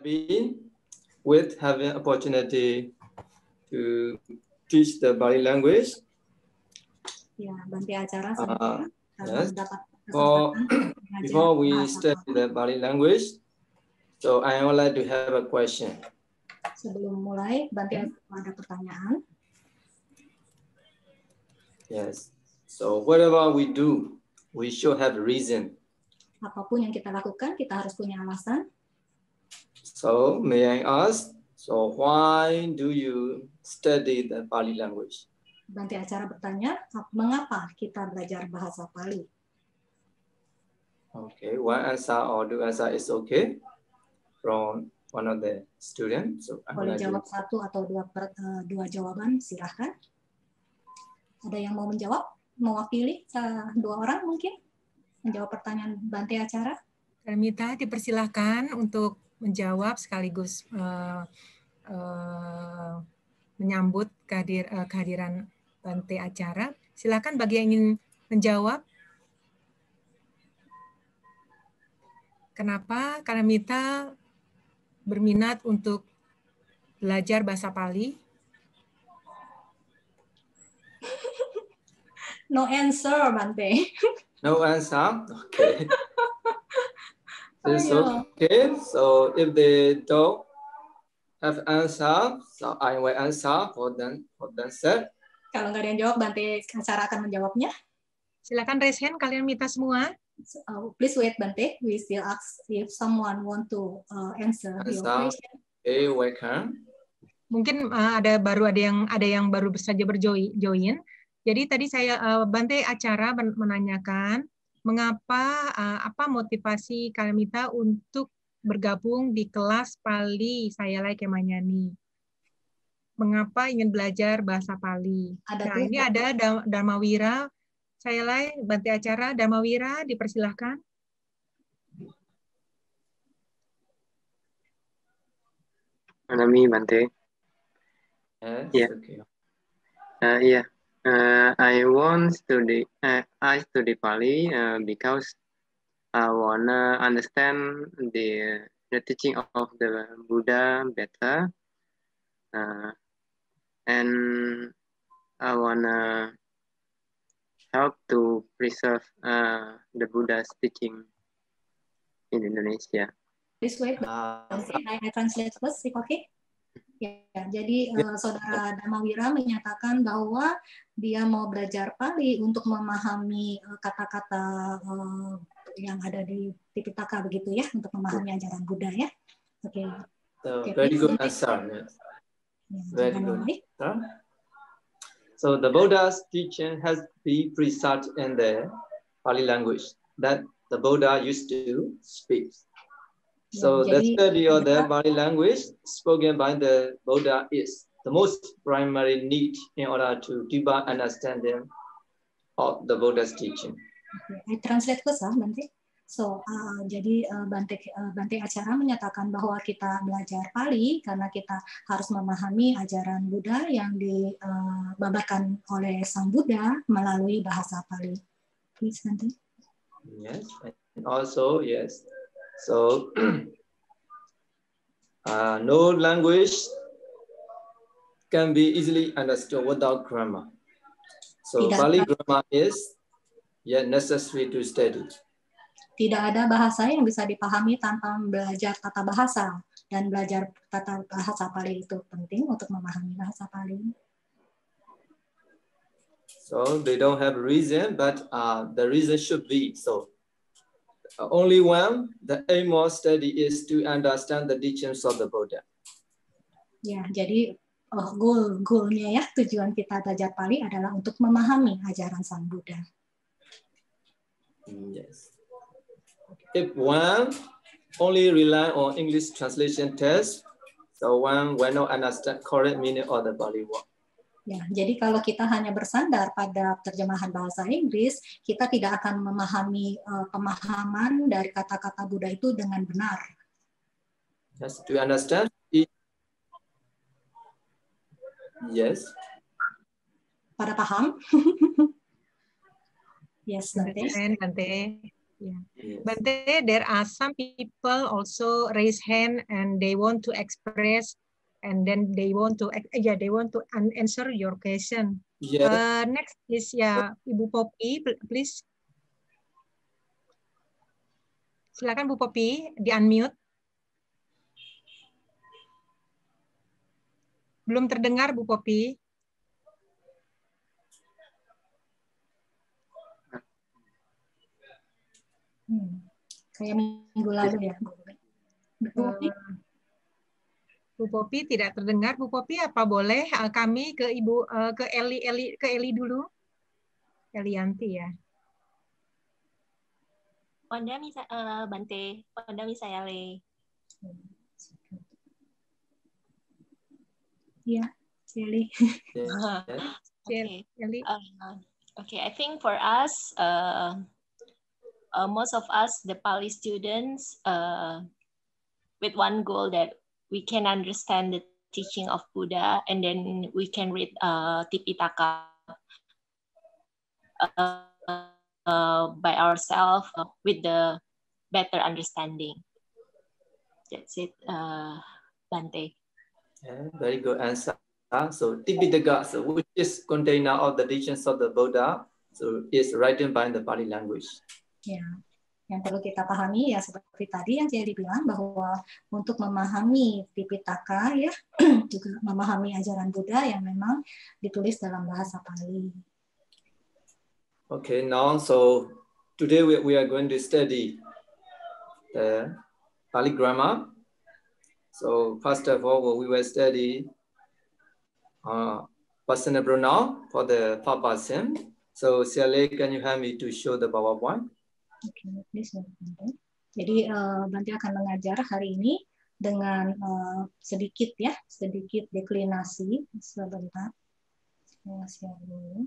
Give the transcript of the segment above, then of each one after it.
been with having opportunity to teach the Bali language. Ya, Bante acara Yes. mendapat Before we start the Bali language, so I would like to have a question. Sebelum mulai, Bante ada pertanyaan. Yes. So whatever we do, we should have a reason. Apapun yang kita lakukan, kita harus punya alasan. So may I ask, so why do you study the Bali language? Bante acara bertanya, mengapa kita belajar bahasa Pali? Okay, one answer or two answer is okay from one of the students. So boleh jawab satu atau dua jawaban, silahkan. Ada yang mau menjawab? Mewakili dua orang mungkin? Menjawab pertanyaan Bante acara? Karamita dipersilahkan untuk menjawab sekaligus menyambut kehadiran Bante acara. Silakan bagi yang ingin menjawab. Kenapa Karamita berminat untuk belajar bahasa Pali? No answer, Bante. No answer? Okay. It's okay. So if they don't have answer, so I will answer for them set. Kalau nggak ada yang jawab, Bante acara akan menjawabnya. Silakan raise hand kalian minta semua. Please wait, Bante. We still ask if someone want to answer your question. Okay, welcome. Mungkin ada yang baru saja berjoin. Jadi tadi saya Bante acara menanyakan mengapa apa motivasi Karamita untuk bergabung di kelas Pali Sayalai Kemanyani. Mengapa ingin belajar bahasa Pali? Ini ada Dharmawira Sayalai, Bante acara Dharmawira, dipersilahkan. Nami Bante. Yes. Okay. Yeah. I study Pali because I wanna understand the teaching of the Buddha better, and I wanna help to preserve the Buddha's teaching in Indonesia. Please wait, I translate first, okay? Ya, jadi Saudara Dharmawira menyatakan bahwa dia mau belajar Pali untuk memahami kata-kata yang ada di Tipitaka begitu ya, untuk memahami ajaran Buddha ya. Oke. Very good answer. Yes. Very good. So the Buddha's teaching has been preserved in the Pali language that the Buddha used to speak. So the study of the Pali language spoken by the Buddha is the most primary need in order to deeper understanding of the Buddha's teaching. I translate first, Bante. So jadi Bante acara menyatakan bahwa kita belajar Pali karena kita harus memahami ajaran Buddha yang dibabarkan oleh Sang Buddha melalui bahasa Pali. Please, Bante. Yes, and also yes. So, no language can be easily understood without grammar. So, Pali grammar is necessary to study. Tidak ada bahasa yang bisa dipahami tanpa belajar tata bahasa, dan belajar tata bahasa Pali itu penting untuk memahami bahasa Pali. So, they don't have reason, but the reason should be so. Only one, the aim of study is to understand the teachings of the Buddha. Ya, jadi goalnya ya, tujuan kita belajar Pali adalah untuk memahami ajaran Sang Buddha. Yes. If one only rely on English translation text, so one will not understand correct meaning of the Pali word. Ya, jadi kalau kita hanya bersandar pada terjemahan bahasa Inggris, kita tidak akan memahami pemahaman dari kata-kata Buddha itu dengan benar. Yes, do you understand? Yes. Pada paham? Yes, Bante. Yeah. Yes. But there are some people also raise hand and they want to express, and then they want to answer your question. Yes. Next is Ibu Poppy, please. Silakan Bu Poppy, di unmute. Belum terdengar Bu Poppy. Kayak minggu lalu ya, Bu Poppy. Bu Poppy tidak terdengar. Bu Poppy, apa boleh kami ke Ibu ke Eli dulu? Elianti ya. Panda bisa Bante, Panda bisa Eli. Ya, Eli. Okay. Eli. Okay, I think for us, most of us, the Pali students, with one goal that we can understand the teaching of Buddha, and then we can read Tipitaka by ourselves with the better understanding. That's it, Bante. Yeah, very good answer. So Tipitaka, so which is container of the teachings of the Buddha, so is written by the Pali language. Ya, yang perlu kita pahami ya seperti tadi yang Jerry bilang bahwa untuk memahami Tipitaka ya juga memahami ajaran Buddha yang memang ditulis dalam bahasa Pali. Okay, now so today we are going to study the Pali grammar. So first of all, we will study personal pronoun for the first person. So Siale, can you help me to show the PowerPoint? Okay, please. Jadi Bante akan mengajar hari ini dengan sedikit deklinasi sebentar. Saya share dulu.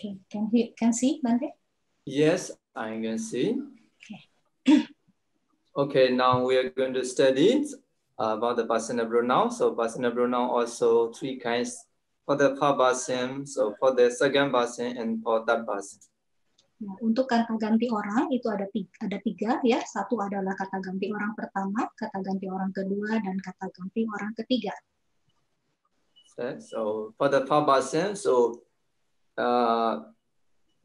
Okay, can see Bante? Yes, I can see. Okay. Okay, now we are going to study about the personal pronoun. So personal pronoun also three kinds for the first person, so for the second person, and for third person. Nah, untuk kata ganti orang itu ada tiga ya. Satu adalah kata ganti orang pertama, kata ganti orang kedua, dan kata ganti orang ketiga. So for the first person, so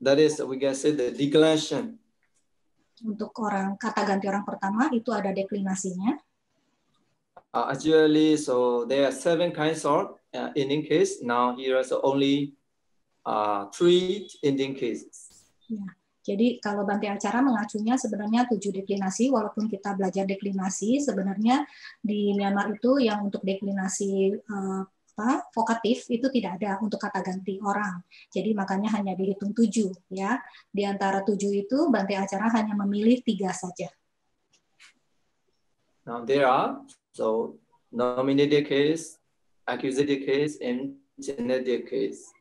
that is, we can say the declension. Untuk kata ganti orang pertama itu ada deklinasinya. Actually, so there are 7 kinds of ending case. Now here is only 3 ending cases. Ya, jadi kalau Bante Acara mengacunya sebenarnya 7 deklinasi, walaupun kita belajar deklinasi, sebenarnya di Myanmar itu yang untuk deklinasi vokatif itu tidak ada untuk kata ganti orang. Jadi makanya hanya dihitung 7 ya. Di antara 7 itu Bante Acara hanya memilih 3 saja. Now there are so nominative case, accusative case, and genitive case.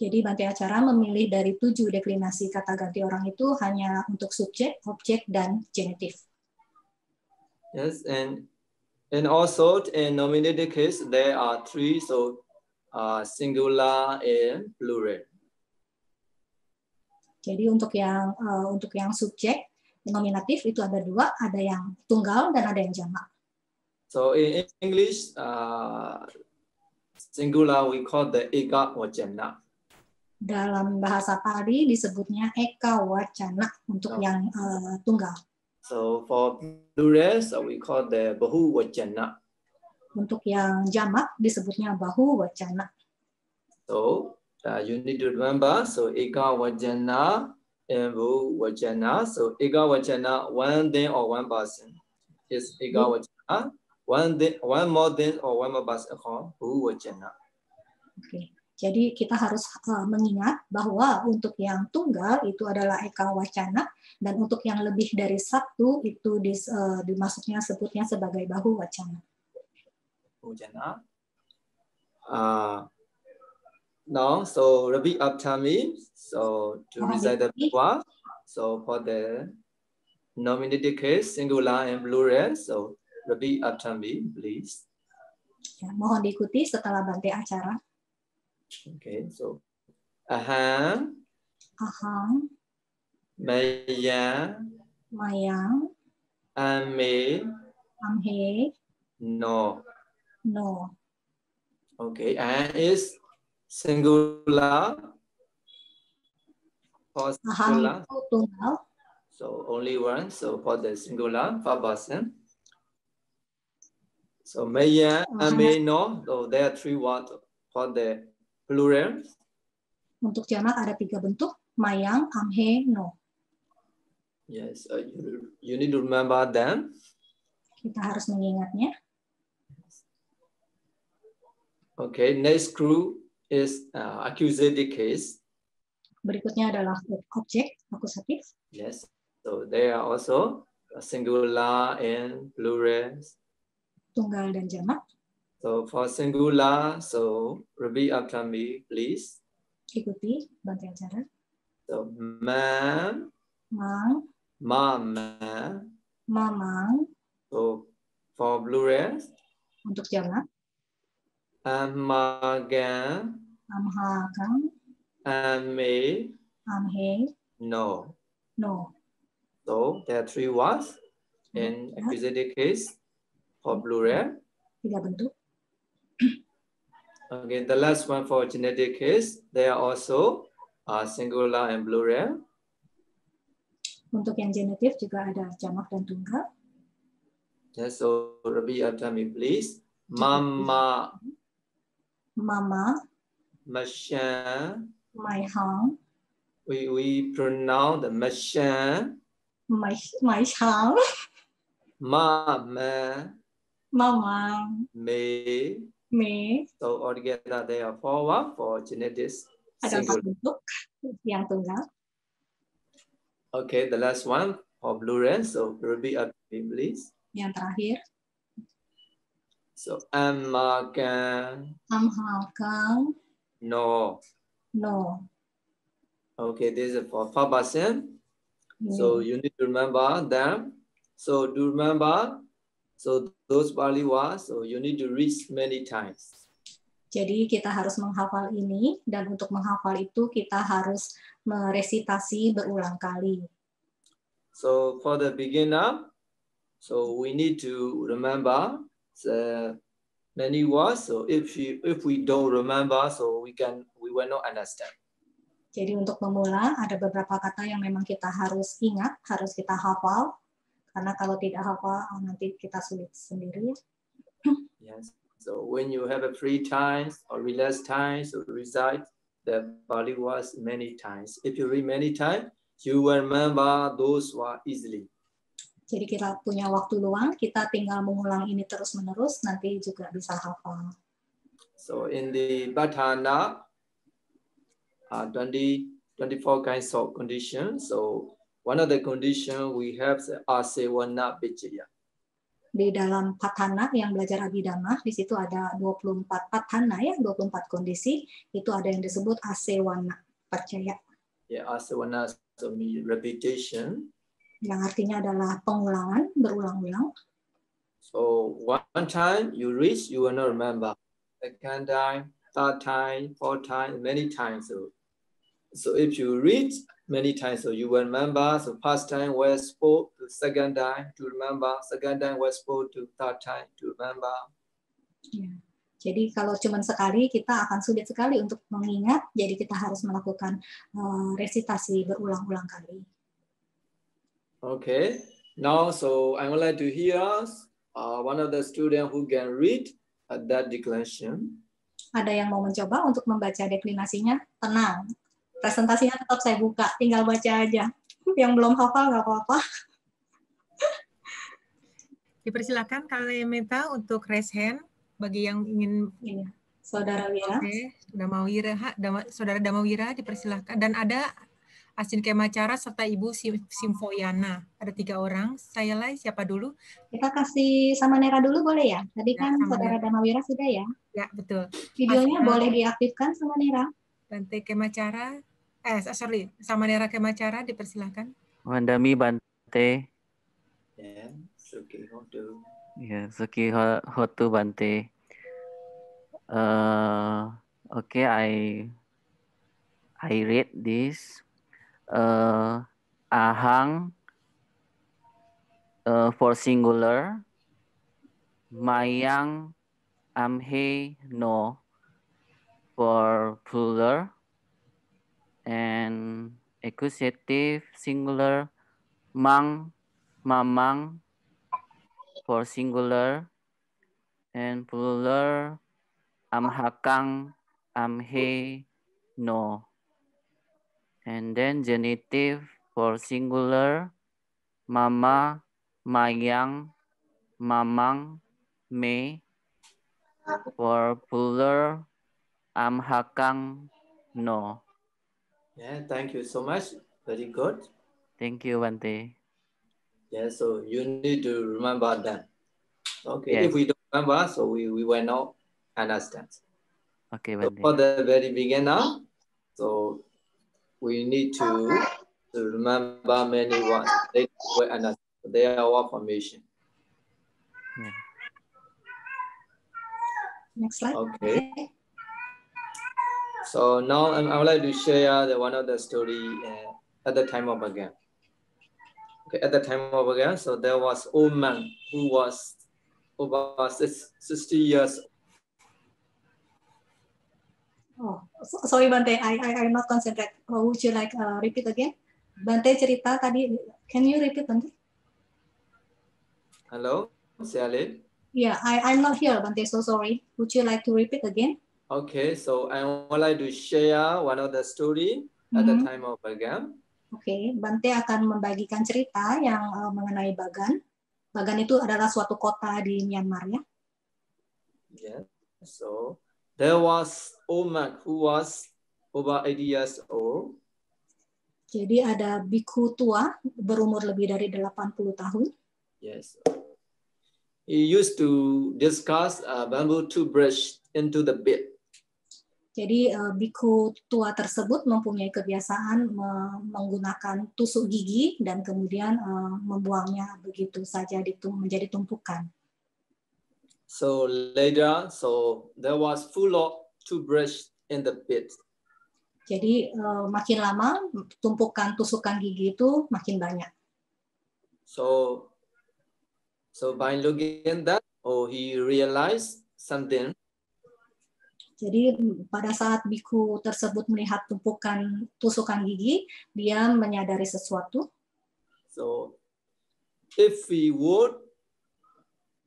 Jadi Bante Acara memilih dari 7 deklinasi kata ganti orang itu hanya untuk subjek, objek, dan genitif. Yes, and also in nominative case there are 3, so singular and plural. Jadi untuk yang subjek nominatif itu ada 2, ada yang tunggal dan ada yang jamak. So in English, singular we call the eka wacana. Dalam bahasa Pali disebutnya eka wacana untuk yang tunggal. So for plural, so we call the bahu wacana. Untuk yang jamak disebutnya bahu wacana. So you need to remember, so eka wacana and bahu wacana. So eka wacana, one thing or one person is eka wacana. One more thing or one more person called bahu wacana. Oke. Jadi kita harus mengingat bahwa untuk yang tunggal itu adalah eka wacana, dan untuk yang lebih dari 1 itu dimasuknya sebutnya sebagai bahu wacana. Wacana. Now, so repeat after me. So to recite the poem. So for the nominative case, singular and plural. So repeat after me, please. Ya, mohon diikuti setelah Bante Acara. Okay, so aham, Aham, maya, mayang, ame, amhe, no. no. Okay, and is singular for Aham singular. itu tunggal. So only one. So for the singular, for person. So maya, ame, no. So there are 3 words for the plural. Untuk jamak ada 3 bentuk, mayang, amhe, no. Yes, you need to remember them. Kita harus mengingatnya. Okay, next group is accusative case. Berikutnya adalah objek akusatif. Yes, so they are also singular and plural. Tunggal dan jamak. So for singular, so repeat after me, please. Ikuti Bante Acara. So mam, Mang, mama. mamang. So for plural, Untuk jamak. amaga, Amhakang, ame, amhe, no. no. So there are 3 words in accusative case for plural. 3 bentuk. Okay, the last one for genetic case, they are also singular and plural. Untuk yang genitif juga ada jamak dan tunggal. Yes, so repeat after me, please. Mama, Mama, masha. maihang, We pronounce the masha. maihang, Mama, mamang, me. me. So altogether they are 4 words for genetics. Ada 4 Singular. bentuk yang tunggal. Okay, the last one for plural. So repeat after me, please. Yang terakhir, So amakan, amhakang, no. no. Okay, this is for 5%. So you need to remember them. So to remember, so those Pali words, so you need to read many times. Jadi kita harus menghafal ini, dan untuk menghafal itu kita harus meresitasi berulang kali. So for the beginner, so we need to remember the many words. So if we don't remember, so we will not understand. Jadi untuk pemula ada beberapa kata yang memang kita harus ingat, harus kita hafal. Karena kalau tidak hafal nanti kita sulit sendiri. Yes. So when you have a free time or relax time, so recite the Pali words many times. If you read many times, you will remember those words easily. Jadi kita punya waktu luang, kita tinggal mengulang ini terus-menerus, nanti juga bisa hafal. So in the Bhatana, 24 kinds of conditions. So one of the conditions we have the Asewana Vichaya. Di dalam Patana yang belajar Abhidhamma, di situ ada 24 Patana ya, 24 kondisi, itu ada yang disebut Asewana Pacaya. Yeah, Asewana so means repetition. Yang artinya adalah pengulangan, berulang-ulang. So one time you reach, you will not remember. Second time, third time, fourth time, many times. So if you read many times, so you will remember. So first time we spoke, to second time to remember, second time we spoke, to third time to remember. Ya. Jadi kalau cuma sekali kita akan sulit sekali untuk mengingat. Jadi kita harus melakukan resitasi berulang-ulang kali. Okay. Now, so I would like to hear one of the students who can read that declension. Ada yang mau mencoba untuk membaca deklinasinya? Tenang. Presentasinya tetap saya buka, tinggal baca aja. Yang belum hafal nggak apa-apa. Dipersilakan Kalimita untuk raise hand bagi yang ingin. Ini, Saudara Wira. Oke, Saudara Damawira dipersilakan. Dan ada Asin Kemacara serta Ibu Simfoyana. Ada 3 orang. Saya siapa dulu? Kita kasih Samanera dulu boleh ya? Tadi Ya, kan Samanera. Saudara Damawira sudah ya? Ya, betul. Videonya boleh diaktifkan Samanera. Bante Kemacara. Samanera Kemacara dipersilakan. Mandami Bante. Yeah, Suki Hotu. Yeah, Suki Hotu Bante. Okay, I read this. Ahang for singular. Mayang Amhe no for plural. And accusative singular. Mang Mamang for singular. And plural. Amhakang Amhe no. And then genitive for singular, mama, mayang, mamang, me. For plural, amhakang, no. Yeah, thank you so much. Very good. Thank you, Bante. Yeah, so you need to remember that. Okay, Yes. if we don't remember, so we will not understand. Okay, So Bante. for the very beginner, so we need to remember many words. They will understand. They are our formation. Yeah. Next slide. Okay. So now I would like to share one of the story at the time of Again. Okay, at the time of Again, so there was old man who was over 60 years. Oh, sorry Bante, I'm not concentrate. Would you like repeat again? Bante cerita tadi, can you repeat Bante? Hello, Sialin? Yeah, I'm not here Bante, so sorry. Would you like to repeat again? Okay, so I would like to share one of the story at the time of Bagan. Okay, Bante akan membagikan cerita yang mengenai Bagan. Bagan itu adalah suatu kota di Myanmar ya. Yeah, so there was old man who was over 80 years old. Jadi ada biku tua berumur lebih dari 80 tahun. Yes. He used to discuss bamboo toothbrush into the bed. Jadi biku tua tersebut mempunyai kebiasaan menggunakan tusuk gigi dan kemudian membuangnya begitu saja menjadi tumpukan. So later, so there was full of toothbrush in the bed. Jadi makin lama tumpukan tusukan gigi itu makin banyak. So by looking at that, he realized something. Jadi pada saat biku tersebut melihat tumpukan tusukan gigi, dia menyadari sesuatu. So if we would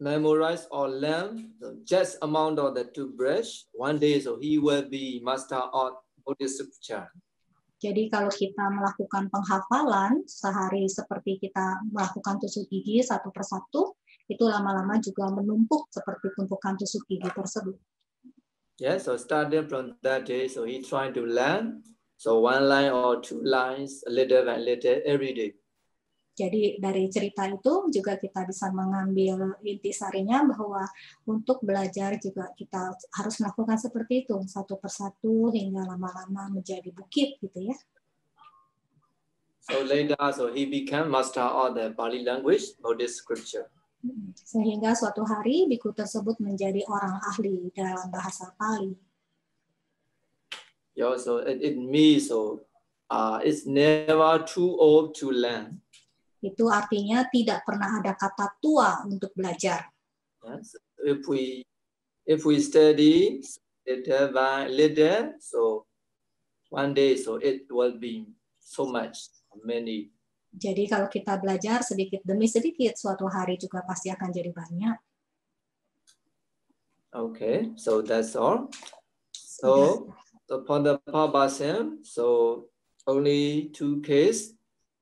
memorize or learn the just amount of the toothbrush, one day so he will be master of Buddhist scripture. Jadi kalau kita melakukan penghafalan sehari seperti kita melakukan tusuk gigi satu persatu, itu lama-lama juga menumpuk seperti tumpukan tusuk gigi tersebut. Yeah, so starting from that day, so he trying to learn, so one line or two lines, a little and little every day. Jadi dari cerita itu juga kita bisa mengambil intisarinya bahwa untuk belajar juga kita harus melakukan seperti itu satu persatu hingga lama-lama menjadi bukit gitu ya. So later, so he became master of the Pali language, Buddhist scripture. Sehingga suatu hari biku tersebut menjadi orang ahli dalam bahasa Pali. Yeah, so it means so it's never too old to learn. Itu artinya tidak pernah ada kata tua untuk belajar. Yes. If we study little by little, so one day so it will be so much, many. Jadi kalau kita belajar sedikit demi sedikit, suatu hari juga pasti akan jadi banyak. Okay, so that's all. So for the Pabasam, so only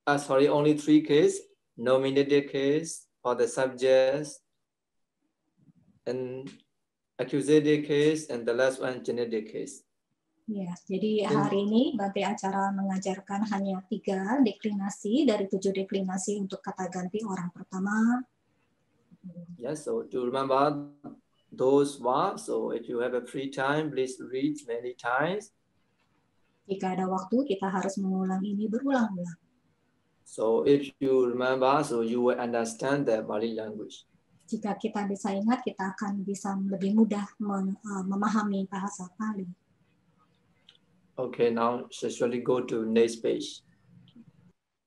only 3 cases, nominated case for the subjects, and accusative case, and the last one genetic case. Ya, jadi hari ini Bante Acara mengajarkan hanya 3 deklinasi dari 7 deklinasi untuk kata ganti orang pertama. Yes, so to remember those words, so if you have a free time, please read many times. Jika ada waktu, kita harus mengulang ini berulang-ulang. So if you remember, so you will understand the Bali language. Jika kita bisa ingat, kita akan bisa lebih mudah memahami bahasa Pali. Okay, now usually go to next page.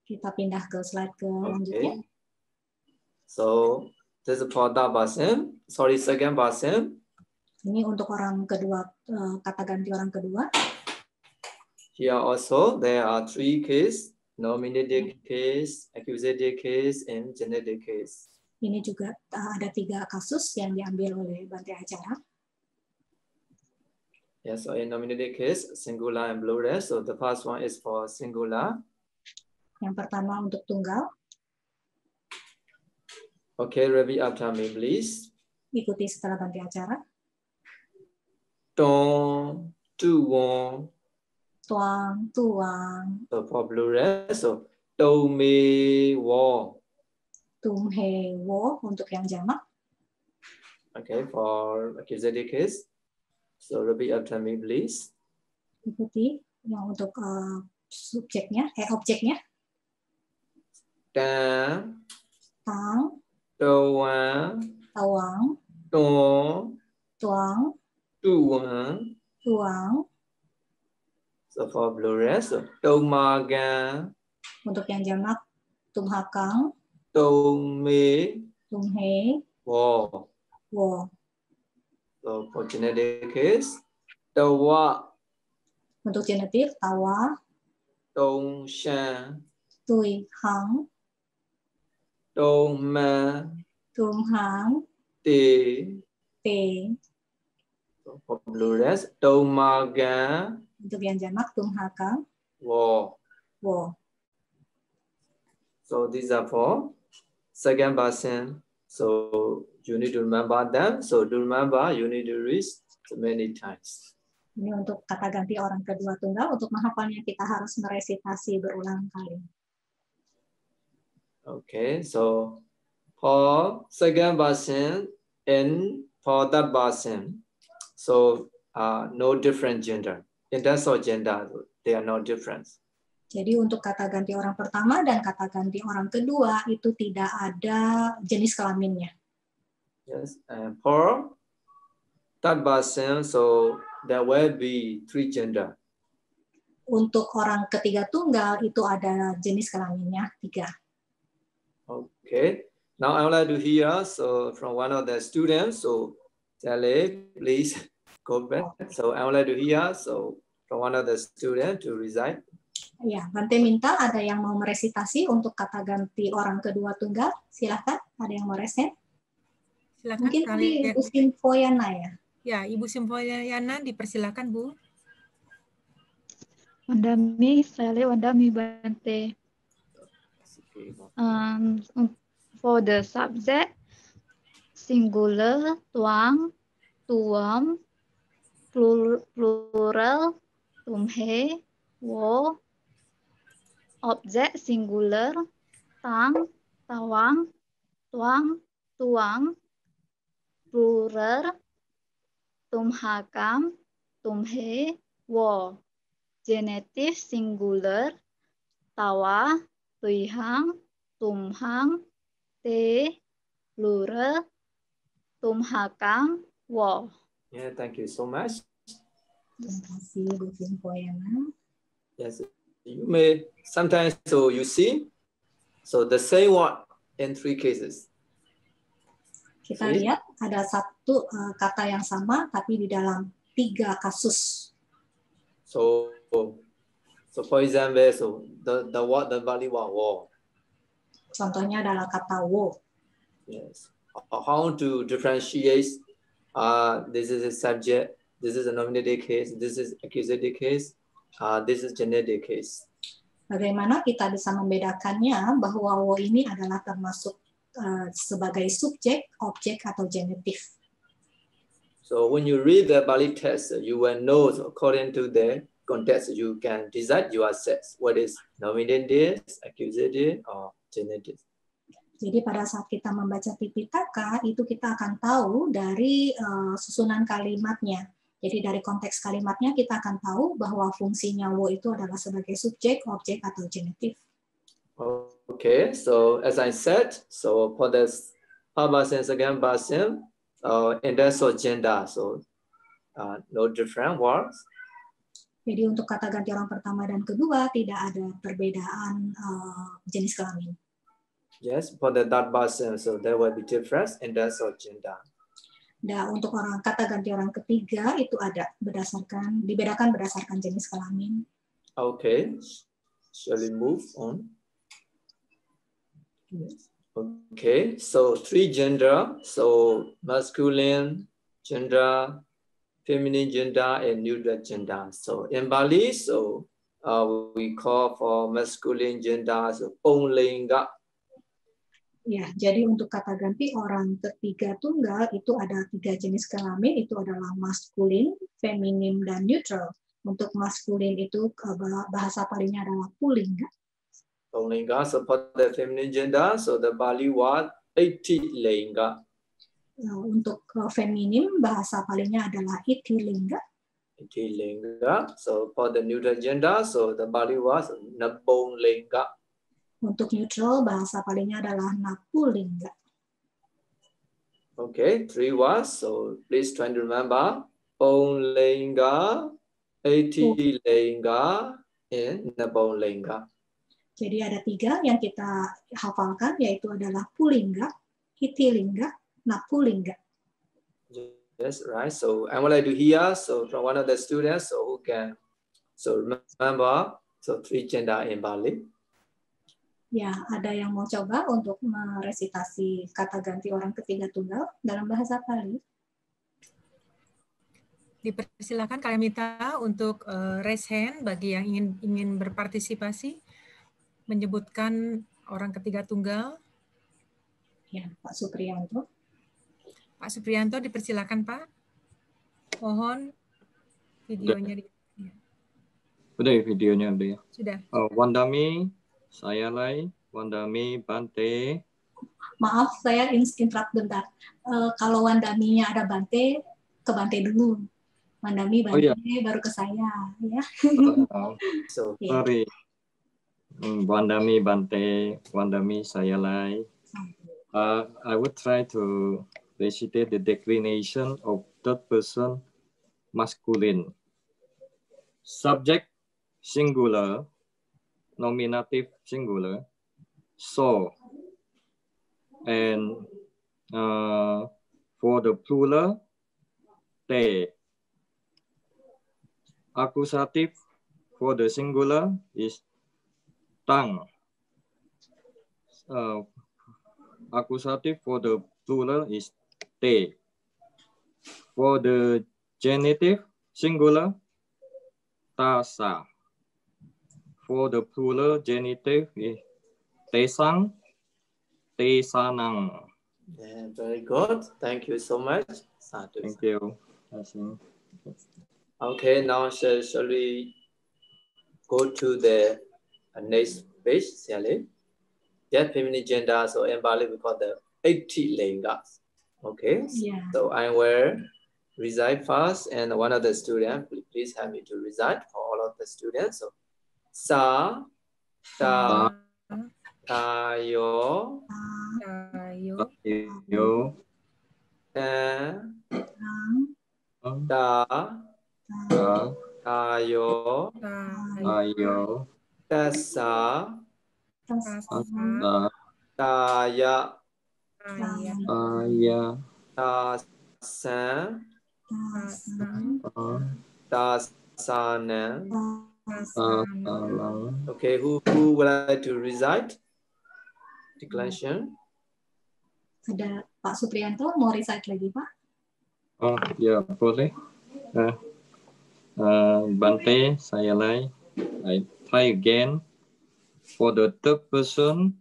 Kita pindah ke slide selanjutnya. Okay. So this is for that person. Sorry, second person. Ini untuk orang kedua, kata ganti orang kedua. Here also there are 3 cases: nominative case, accusative case, and genitive case. Ini juga ada 3 kasus yang diambil oleh Bante Acara. Yes, so in nominative case, singular and plural. So the first one is for singular. Yang pertama untuk tunggal. Okay, repeat after me, please. Ikuti setelah Bante Acara. Tong, tuong. Tuang, tuang. So for plural, so tong me wo. Tum he wo untuk yang jamak. Okay, for accusative case, so repeat after me, please. Ikuti yang untuk subjeknya, objeknya. Tang, Tang, tuang, tawang, tong, tuang, tuang. tuang. So for plural, so tong magang, Untuk yang jamak, tum hakang, tong me tum he wo. wo. So for genetic case, tawa, Untuk genetif, tawa, tong shan, tui hang, tong ma, tum hang, te. te. So for plural, tong magang, Untuk yang jamak, tum hakang, wo. wo. So these are for second person. So you need to remember them. So to remember, you need to read many times. Ini untuk kata ganti orang kedua tunggal. Untuk menghafalnya kita harus meresitasi berulang kali. Okay, so for second person and for third person, so no different gender. In terms of gender, they are no different. Jadi untuk kata ganti orang pertama dan kata ganti orang kedua itu tidak ada jenis kelaminnya. Yes, and for third person, so there will be 3 gender. Untuk orang ketiga tunggal itu ada jenis kelaminnya 3. Okay, now I would like to hear so from one of the students. So Sally, please go back. So I would like to hear so from one of the students to recite. Ya, Bante minta ada yang mau meresitasi untuk kata ganti orang kedua tunggal. Silahkan, ada yang mau resen? Silakan. Mungkin tadi Ibu Simfoyana ya? Ya, Ibu Simfoyana dipersilakan, Bu. Wandami, Sally, Wandami Bante. For the subject, singular, tuang, tuam, plural, tumhe, wo. Object singular, tang, tawang, tuang, tuang, plural, tumhakam, tumhe, wo. Genitive singular, tawa, tuihang, tumhang, te, plural, tumhakam, wo. Yeah, thank you so much. Terima kasih Bu Simfoyana. Yes, you may sometimes so you see so the same word in 3 cases. Kita lihat ada satu kata yang sama tapi di dalam 3 kasus. So for example, so the word the Bali word wo. Contohnya adalah kata wo. Yes. How to differentiate? This is a subject. This is a nominative case. This is accusative case. This is genitive case. Bagaimana kita bisa membedakannya bahwa wo ini adalah termasuk sebagai subjek, objek, atau genitif. So when you read the Bali text, you will know according to the context, you can decide yourself what is nominative, accusative, or genitive. Jadi pada saat kita membaca Tipitaka, itu kita akan tahu dari susunan kalimatnya. Jadi dari konteks kalimatnya kita akan tahu bahwa fungsinya wo itu adalah sebagai subjek, objek, atau genitif. Okay, so as I said, so for this first and second person, index or gender, so no different words. Jadi untuk kata ganti orang pertama dan kedua tidak ada perbedaan jenis kelamin. Yes, for the third person, so there will be difference index or gender. Dan untuk kata ganti orang ketiga itu ada dibedakan berdasarkan jenis kelamin. Okay, shall we move on? Okay, so 3 gender, so masculine gender, feminine gender, and neutral gender. So in Bali, so we call for masculine gender so Ponglinga. Ya, jadi untuk kata ganti orang ketiga tunggal itu ada 3 jenis kelamin, itu adalah maskulin, feminim, dan neutral. Untuk maskulin itu bahasa palingnya adalah Pullinga. Ponglinga, so for the feminine gender, so the Bali word Itilinga. Untuk feminim bahasa palingnya adalah Itilinga. Itilinga. So for the neutral gender, so the Bali word Naponglinga. Untuk neutral bahasa palingnya adalah Napulinga. Okay, 3 words. So please try to remember Ponglinga, Itilinga, and Naponglinga. Jadi ada 3 yang kita hafalkan, yaitu adalah Pullinga, Itilinga, Napulinga. Yes, right. So I would like to hear from one of the students who can remember 3 gender in Bali. Ya, ada yang mau coba untuk meresitasi kata ganti orang ketiga tunggal dalam bahasa Bali? Dipersilakan Kalimita untuk raise hand bagi yang ingin berpartisipasi menyebutkan orang ketiga tunggal. Ya, Pak Supriyanto. Pak Supriyanto, dipersilakan Pak. Mohon videonya. Udah ya videonya udah ya. Sudah. Wandami, Sayalai, Wandami, Bante. Maaf, saya interrupt bentar. Kalau Wandaminya ada Bante, ke Bante dulu. Wandami, Bante, baru ke saya. Ya. Sorry. Wandami, Bante, Wandami, Sayalai. I would try to recitate the declination of third person masculine. Subject singular, nominative singular, so. And for the plural, te. Accusative for the singular is tang. Accusative for the plural is te. For the genitive singular, tasa. For the plural genitive is tesang, tesanang. Yeah, very good. Thank you so much. Thank you. Okay, now shall we go to the next page, shall we? That feminine gender, so in Bali we call the 80 lingas. Okay, yeah. So I will recite first, and one of the students, please help me to recite for all of the students. So, sa, ta, tayo, ta, tayo, tasa, taya, tasan, tasana. Okay, who would like to recite declension? Ada Pak Supriyanto mau recite lagi, Pak? Oh ya, boleh. Bante, Sayalai, I try again. For the third person,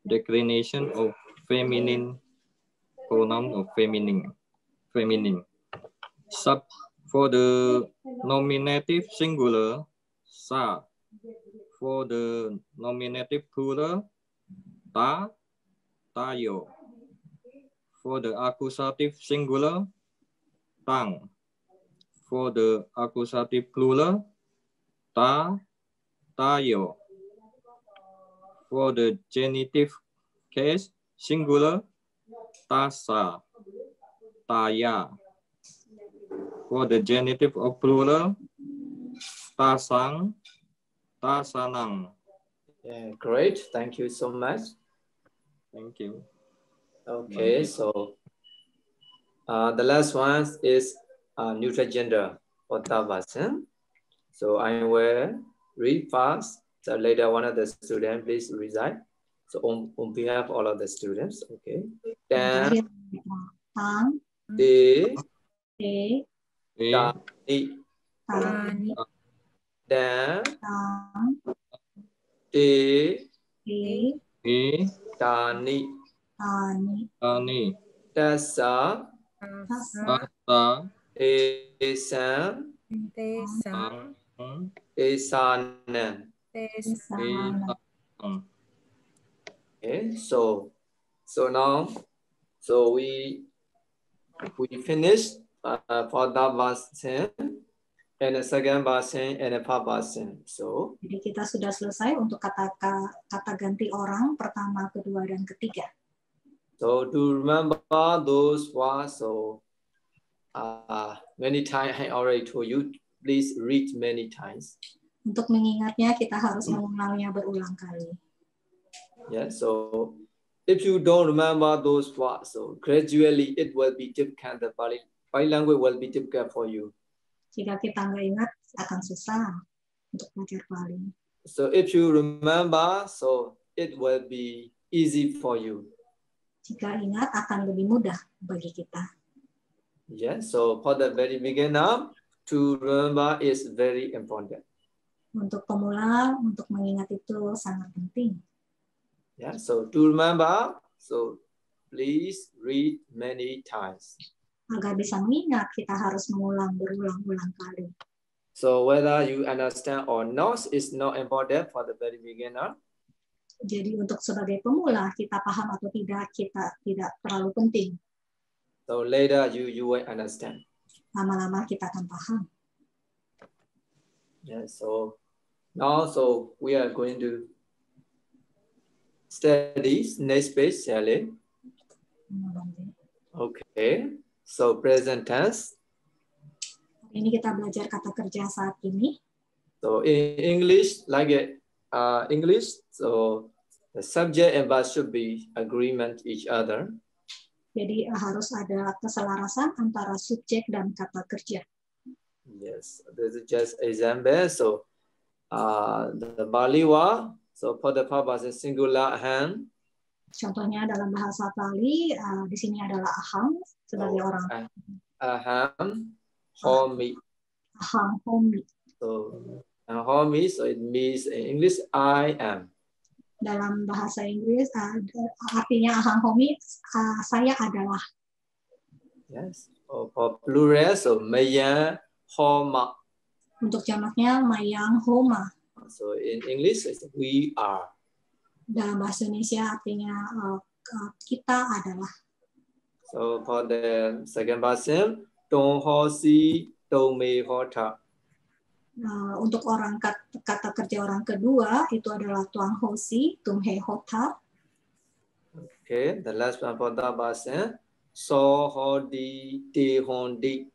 declination of feminine pronoun of feminine. For the nominative singular, sa. For the nominative plural, ta, tayo. For the accusative singular, tang. For the accusative plural, ta, tayo. For the genitive case, singular, tasa, taya. For the genitive of plural, tasang, tasanang. Yeah, great. Thank you so much. Thank you. Okay, so the last one is neutral gender or tabas. So I will read fast. So later one of the students please recite. So on behalf of all of the students, okay. Then the tani, then the tani, tasa, esan, esanan. Okay, so now, so we finished for that version and the second version and the third version. So jadi kita sudah selesai untuk kata ganti orang pertama, kedua, dan ketiga. So to remember those words, so many times I already told you, please read many times. Untuk mengingatnya kita harus mengulangnya berulang kali. Yeah, so if you don't remember those words, so gradually it will be difficult. The Pali language will be difficult for you. Jika kita nggak ingat, akan susah untuk belajar Pali. So if you remember, so it will be easy for you. Jika ingat, akan lebih mudah bagi kita. Yeah, so for the very beginner, to remember is very important. Untuk pemula, untuk mengingat itu sangat penting. Yeah, so to remember, so please read many times. Agar bisa mengingat, kita harus mengulang berulang-ulang kali. So whether you understand or not is not important for the very beginner. Jadi untuk sebagai pemula, kita paham atau tidak, kita tidak terlalu penting. So later you will understand. Lama-lama kita akan paham. Yeah, so now so we are going to study next page, Sally. Okay, so present tense. Ini kita belajar kata kerja saat ini. So in English, like English, so the subject and verb should be agreement each other. Jadi harus ada keselarasan antara subjek dan kata kerja. Yes, this is just example. So the Baliwa, so for the purpose is singular hand. Contohnya dalam bahasa Bali, di sini adalah aham sebagai orang. Aham, homi. Aham, homi. So homi, so it means in English I am. Dalam bahasa Inggris artinya aham homi, saya adalah. Yes. For plural, so maya homa. Untuk jamaknya mayang homa. So in English, it's we are. Dalam bahasa Indonesia artinya kita adalah. So for the second person, Tong Ho Si, Tong Me Ho Ta. Untuk orang kata kerja orang kedua itu adalah Tuang Ho Si, Tum He Ho Ta. Okay, the last one for that person, So Ho Di, Ti Hon Di.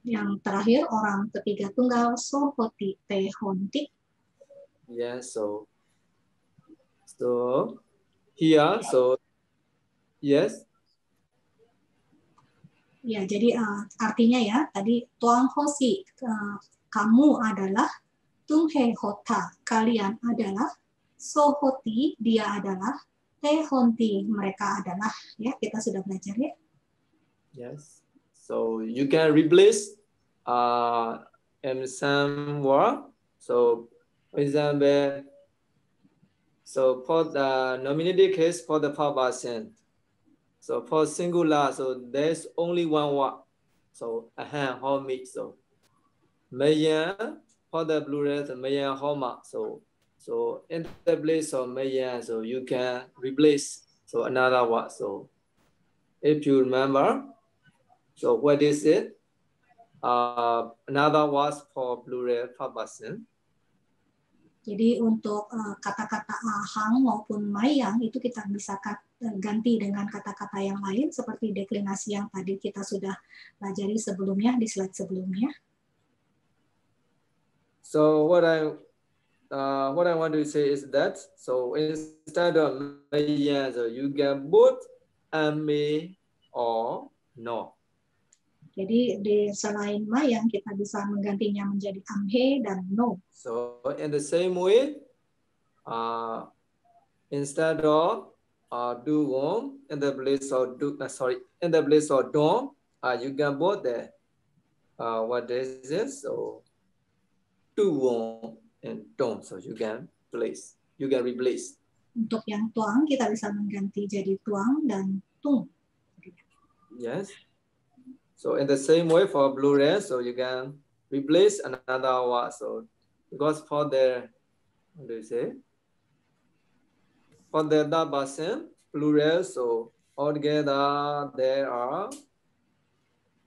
Yang terakhir orang ketiga tunggal So Ho Ti, Te Hon Ti. Yeah, so here, so yes. Ya, jadi artinya ya tadi Tuang Ho Si, kamu adalah, Tung He Ho Ta, kalian adalah, So Ho Ti, dia adalah, Te Hon Ti, mereka adalah. Ya, kita sudah belajar ya. Yes. So you can replace in some word. So for example, so for the nominative case for the first person. So for singular, so there's only one word. So aham, homi. So mayan for the plural, mayan homa. So in the place of mayan, so you can replace so another word. So if you remember, so what is it? Another word for plural first person. Jadi untuk kata-kata ahang maupun mayang itu kita bisa ganti dengan kata-kata yang lain seperti deklinasi yang tadi kita sudah pelajari sebelumnya di slide sebelumnya. So what I want to say is that so instead of mayang, so you can both ame or no. Jadi selain mayang kita bisa menggantinya menjadi amhe dan no. So in the same way, instead of do wom in the place of in the place of dom, you can both the what is this? So do wom and dom. So you can replace. Untuk yang tuang kita bisa mengganti jadi tuang dan tung. Yes. So in the same way for plural, so you can replace another word. So because for the, what do you say? For the person, plural, so altogether there are,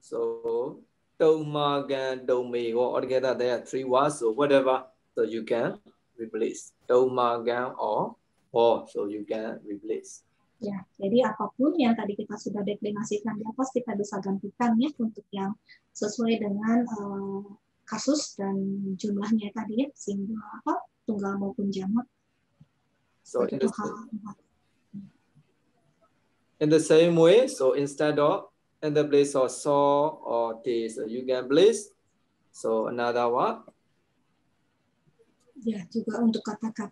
so Domagan, Domi, or altogether there are 3 words, so whatever, so you can replace. Domagan or, so you can replace. Ya, jadi apapun yang tadi kita sudah deklinasikan di atas kita bisa gantikan ya untuk yang sesuai dengan kasus dan jumlahnya tadi ya, singular tunggal maupun jamak. So in the same way, so instead of in the place of saw or te, so you can place so another word. Ya, juga untuk kata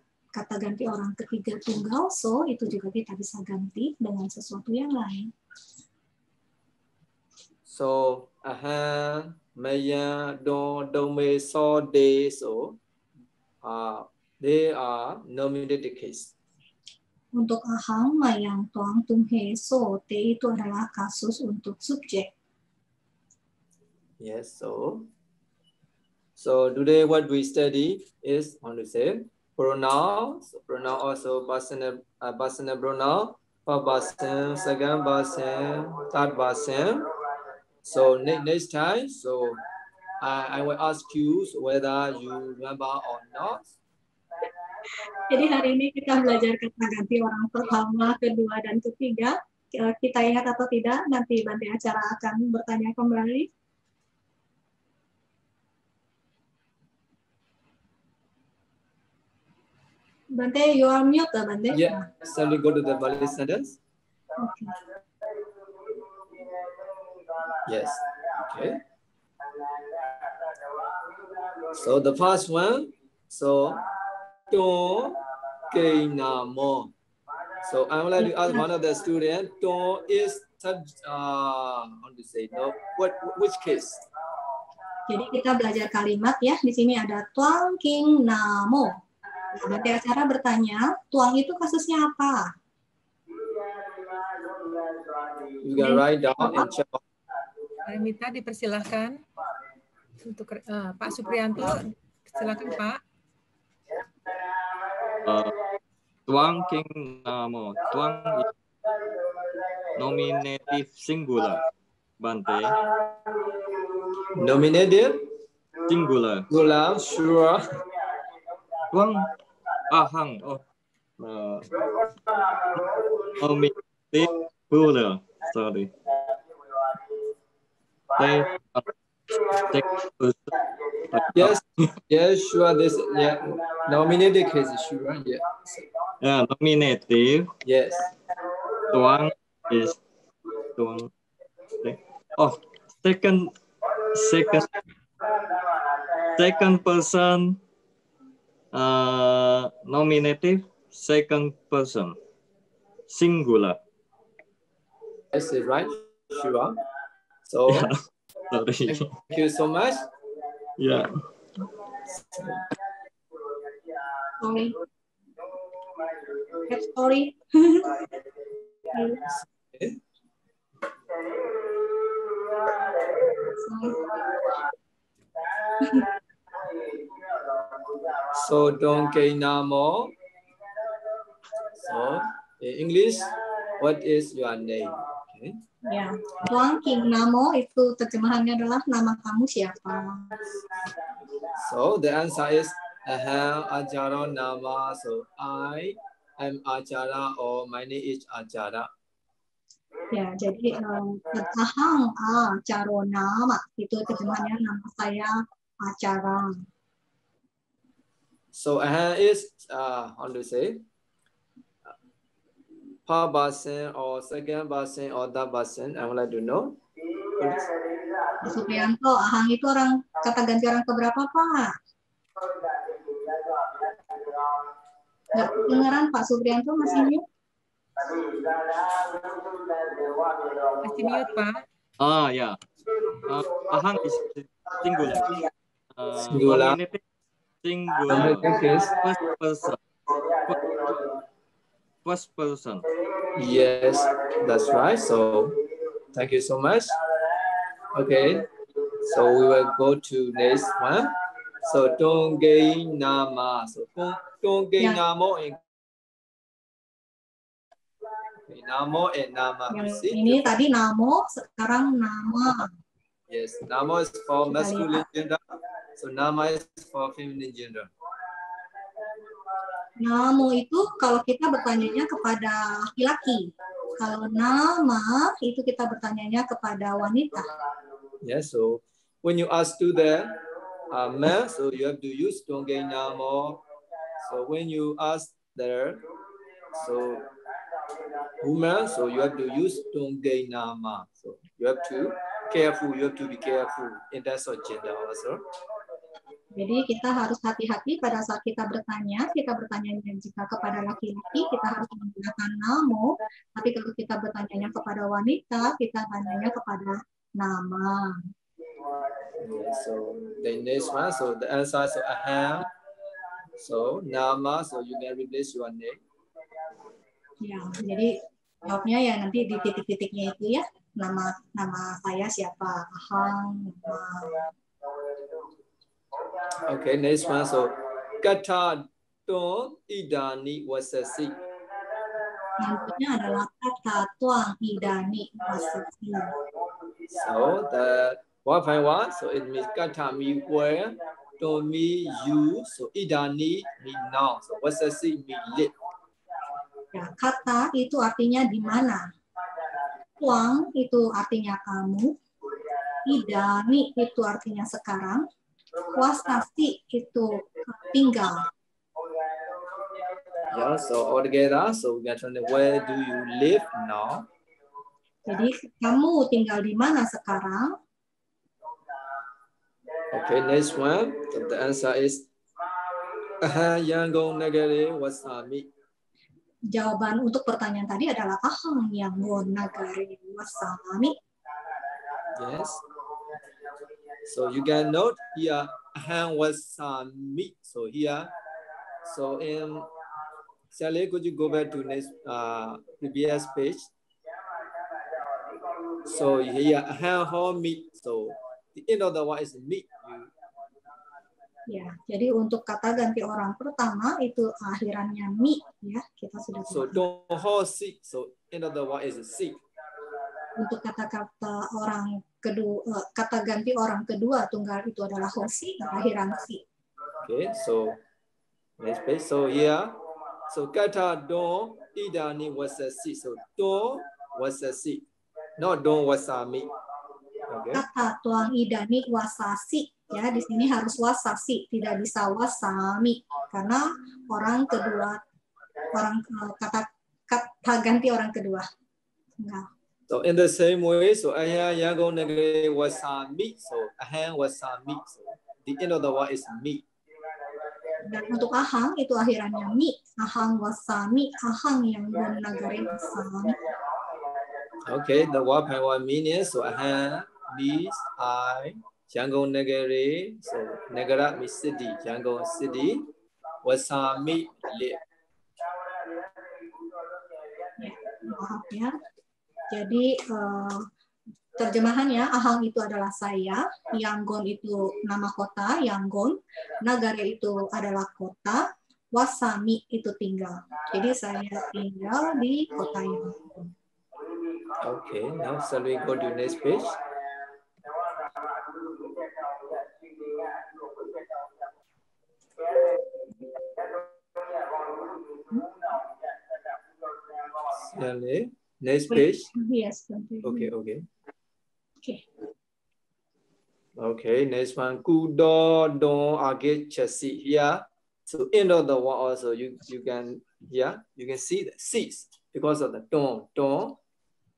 ganti orang ketiga tunggal, so itu juga kita bisa ganti dengan sesuatu yang lain. So aha, maya, dome, so de, so they are nominated case. Untuk ahang, mayang, toang, tunghe, so te itu adalah kasus untuk subjek. Yes, so today what we study is on the same pronoun. So pronoun also personal pronoun, first person, second person, third person. So next time, so I will ask you whether you remember or not. Jadi hari ini kita belajar kata ganti orang pertama, kedua, dan ketiga. Kita ingat atau tidak, nanti Bante acara akan bertanya kembali. Bante, you are mute, Bante. Yeah, shall we go to the Bali sentence? Okay. Yes, okay. So the first one, so to Kainamo. So I would like to ask one of the students, to is how to say no? Which case? Jadi kita belajar kalimat ya. Di sini ada tuang king namo. Nah, Bante acara bertanya, tuang itu kasusnya apa? You can write down and check. Minta dipersilahkan untuk Pak Supriyanto, silakan Pak. Tuang king namo. Tuang nominative singular. Bante. Nominative? Singular. Singular, sure. Tuang ahang. Nominative plural. Sorry. Yes, sure. This, yeah, nominative case, sure, yeah. Yeah, nominative. Yes. Tuang is tuang. Oh, second person. Nominative. Second person. Singular. Yes, right. Sure. So, yeah. Sorry. Thank you so much. Yeah. Sorry. Sorry. So don't namo. So in English, what is your name? Okay. Ya, tuang king namo itu terjemahannya adalah nama kamu siapa? So the answer is Aham Ajara Nama. So I am Ajara or my name is Ajara. Ya, jadi ahang acarona itu terjemahannya nama saya Acara. So aham is how to say first person or second person or third person. I would like to know. Pak Suprianto, ahang itu orang kata ganti orang keberapa, Pak? Nggak kedengeran Pak Suprianto, masih mute? Masih mute, Pak. Yeah. Ahang is singular. Singular. Nominative singular. First person. First person. Yes, that's right. So thank you so much. Okay, so we will go to next one. So Tongge Nama. So Tongge Namo and Namo and Nama. Ini tadi Namo, sekarang Nama. Yes, Namo is for masculine gender. So Nama is for feminine gender. Namo itu kalau kita bertanyanya kepada laki-laki. Kalau nama itu kita bertanyanya kepada wanita. Yes, so when you ask to the man, so you have to use Tongge Namo. So when you ask there, so woman, so you have to use Tongge Nama. So you have to be careful in terms of gender also. Jadi kita harus hati-hati pada saat kita bertanya jika kepada laki-laki kita harus menggunakan namo, tapi kalau kita bertanya kepada wanita kita tanyanya kepada nama. Yeah, so the next one, so the answer is aham. So nama, so you can replace your name. Ya, jadi jawabnya ya nanti di titik-titiknya itu ya, nama saya siapa, ahang, nama. Okay, next one. So, kata tuang idani wasasi. Nantinya adalah kata tuang idani wasasi. So, the 1.1, so it means kata me where, to me you, so idani me now, so wasasi me lit. Ya, kata itu artinya di mana. Tuang itu artinya kamu. Idani itu artinya sekarang. Wasasi itu tinggal. Yeah, so all together, so we got to know where do you live now? Jadi kamu tinggal di mana sekarang? Okay, next one. So the answer is Yangon Nagare Wasami. Jawaban untuk pertanyaan tadi adalah ahang Yangon Nagare Wasami. Yes. So you can note here, ahang wasami. So here, so in Sally, could you go back to next previous page? So here, ahang homi. So the end of the one is me. Ya, jadi untuk kata ganti orang pertama itu akhirannya mi, ya kita sudah. So don't ho si. So end of the one is si. Untuk kata-kata orang kedua, kata ganti orang kedua tunggal itu adalah hosi, akhiran si. Okay, so next page. So here, so kata don idani wasasi. So don wasasi, not don wasami. Okay. Kata tuang idani wasasi, ya di sini harus wasasi, tidak bisa wasami karena orang kedua, kata ganti orang kedua. Nah. So in the same way, so ahang Yangon Nagare wasami. So ahang wasami. So the end of the word is me. Dan untuk ahang itu akhirannya mi. Ahang wasami, ahang Yangon Nagare wasami. Okay, the 1.1 meaning. So ahang means I. Yangon Nagare. So Nagara means city. Yangon city. Wasami live. Ya, maaf ya. Jadi terjemahannya ahang itu adalah saya, Yangon itu nama kota, Yangon, Nagare itu adalah kota, wasami itu tinggal. Jadi saya tinggal di kota Yangon. Okay, now shall we go to next page? Next page. Yes. Okay. Okay. Okay, next one. Kudo don age chasi here. So end of the word also you can see the seeds because of the don.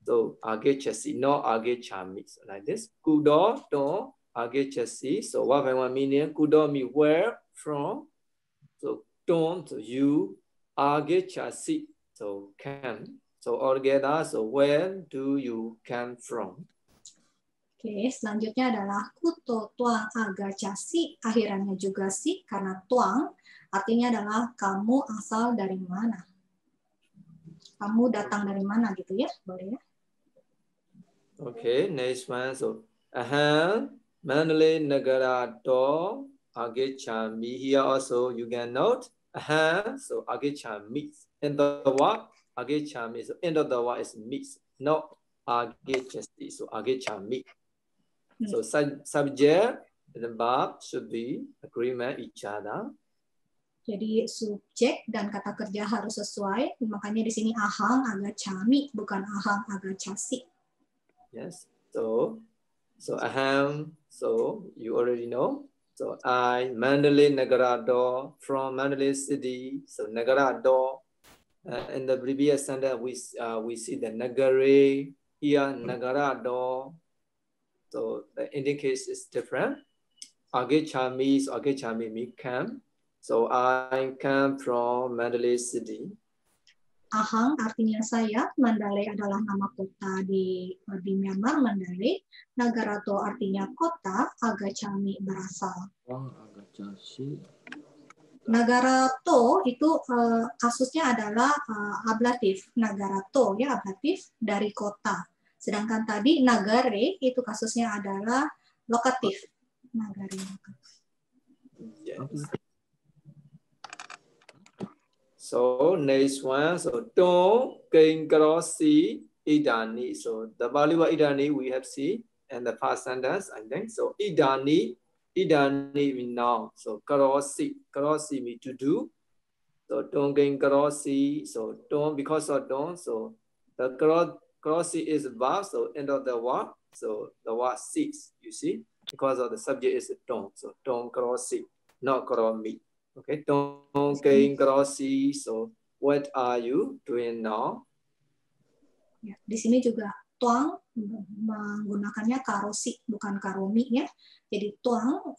So age chasi, not age chami. So like this. Kudo don age chasi. So what I want meaning? Kudo me where from. So don to you. Age chasi. So can. So altogether. So where do you come from? Oke, selanjutnya adalah kuto tuang aga casi, akhirannya juga si, karena tuang artinya adalah kamu asal dari mana. Kamu datang dari mana gitu ya, boleh ya? Okay, next one. So, Mandalay Nagara do age chami. Here also you can note, so age chami. And the what? Age chami. So end of the what is mix, not age chasi. So age chami. So subject and the verb should be agreement each other. Jadi subjek dan kata kerja harus sesuai. Makanya di sini ahang aga cami, bukan ahang aga casi. Yes. So aham. So you already know. So I Mandalay Nagarado from Mandalay City. So Nagarado. In the previous sentence we see the Nagare here Nagarado. So the Indian case is different. Age chami me come. So I come from Mandalay City. Ahang artinya saya, Mandalay adalah nama kota di Myanmar, Mandalay. Nagarato artinya kota, Agachami berasal. Nagarato itu kasusnya adalah ablatif. Nagarato ya ablatif dari kota. Sedangkan tadi nagare itu kasusnya adalah lokatif. Nagare lokatif. Yes. So next one, so don kengkarosi idani. So the Bali word idani we have seen and the past sentence I think. So idani mean now. So karosi mean to do. So don kengkarosi. So don because of don. So the karosi is verb. So end of the word. So the word sits. You see because of the subject is don. So don karosi, not karomi. Okay, don't gain grossi. So, what are you doing now? Ya, di sini juga tuang menggunakannya karosi, bukan karomi ya. Jadi tuang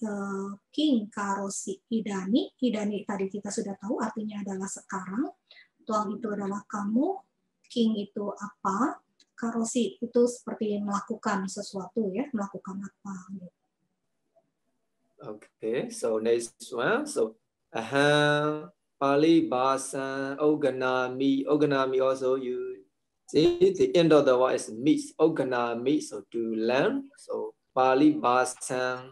king karosi idani. Idani tadi kita sudah tahu artinya adalah sekarang. Tuang itu adalah kamu. King itu apa? Karosi itu seperti melakukan sesuatu ya, melakukan apa. Okay, so next one. So Pali Basa Oganami. Oganami also you see the end of the word is meet. Oganami, so to learn. So Pali Basa.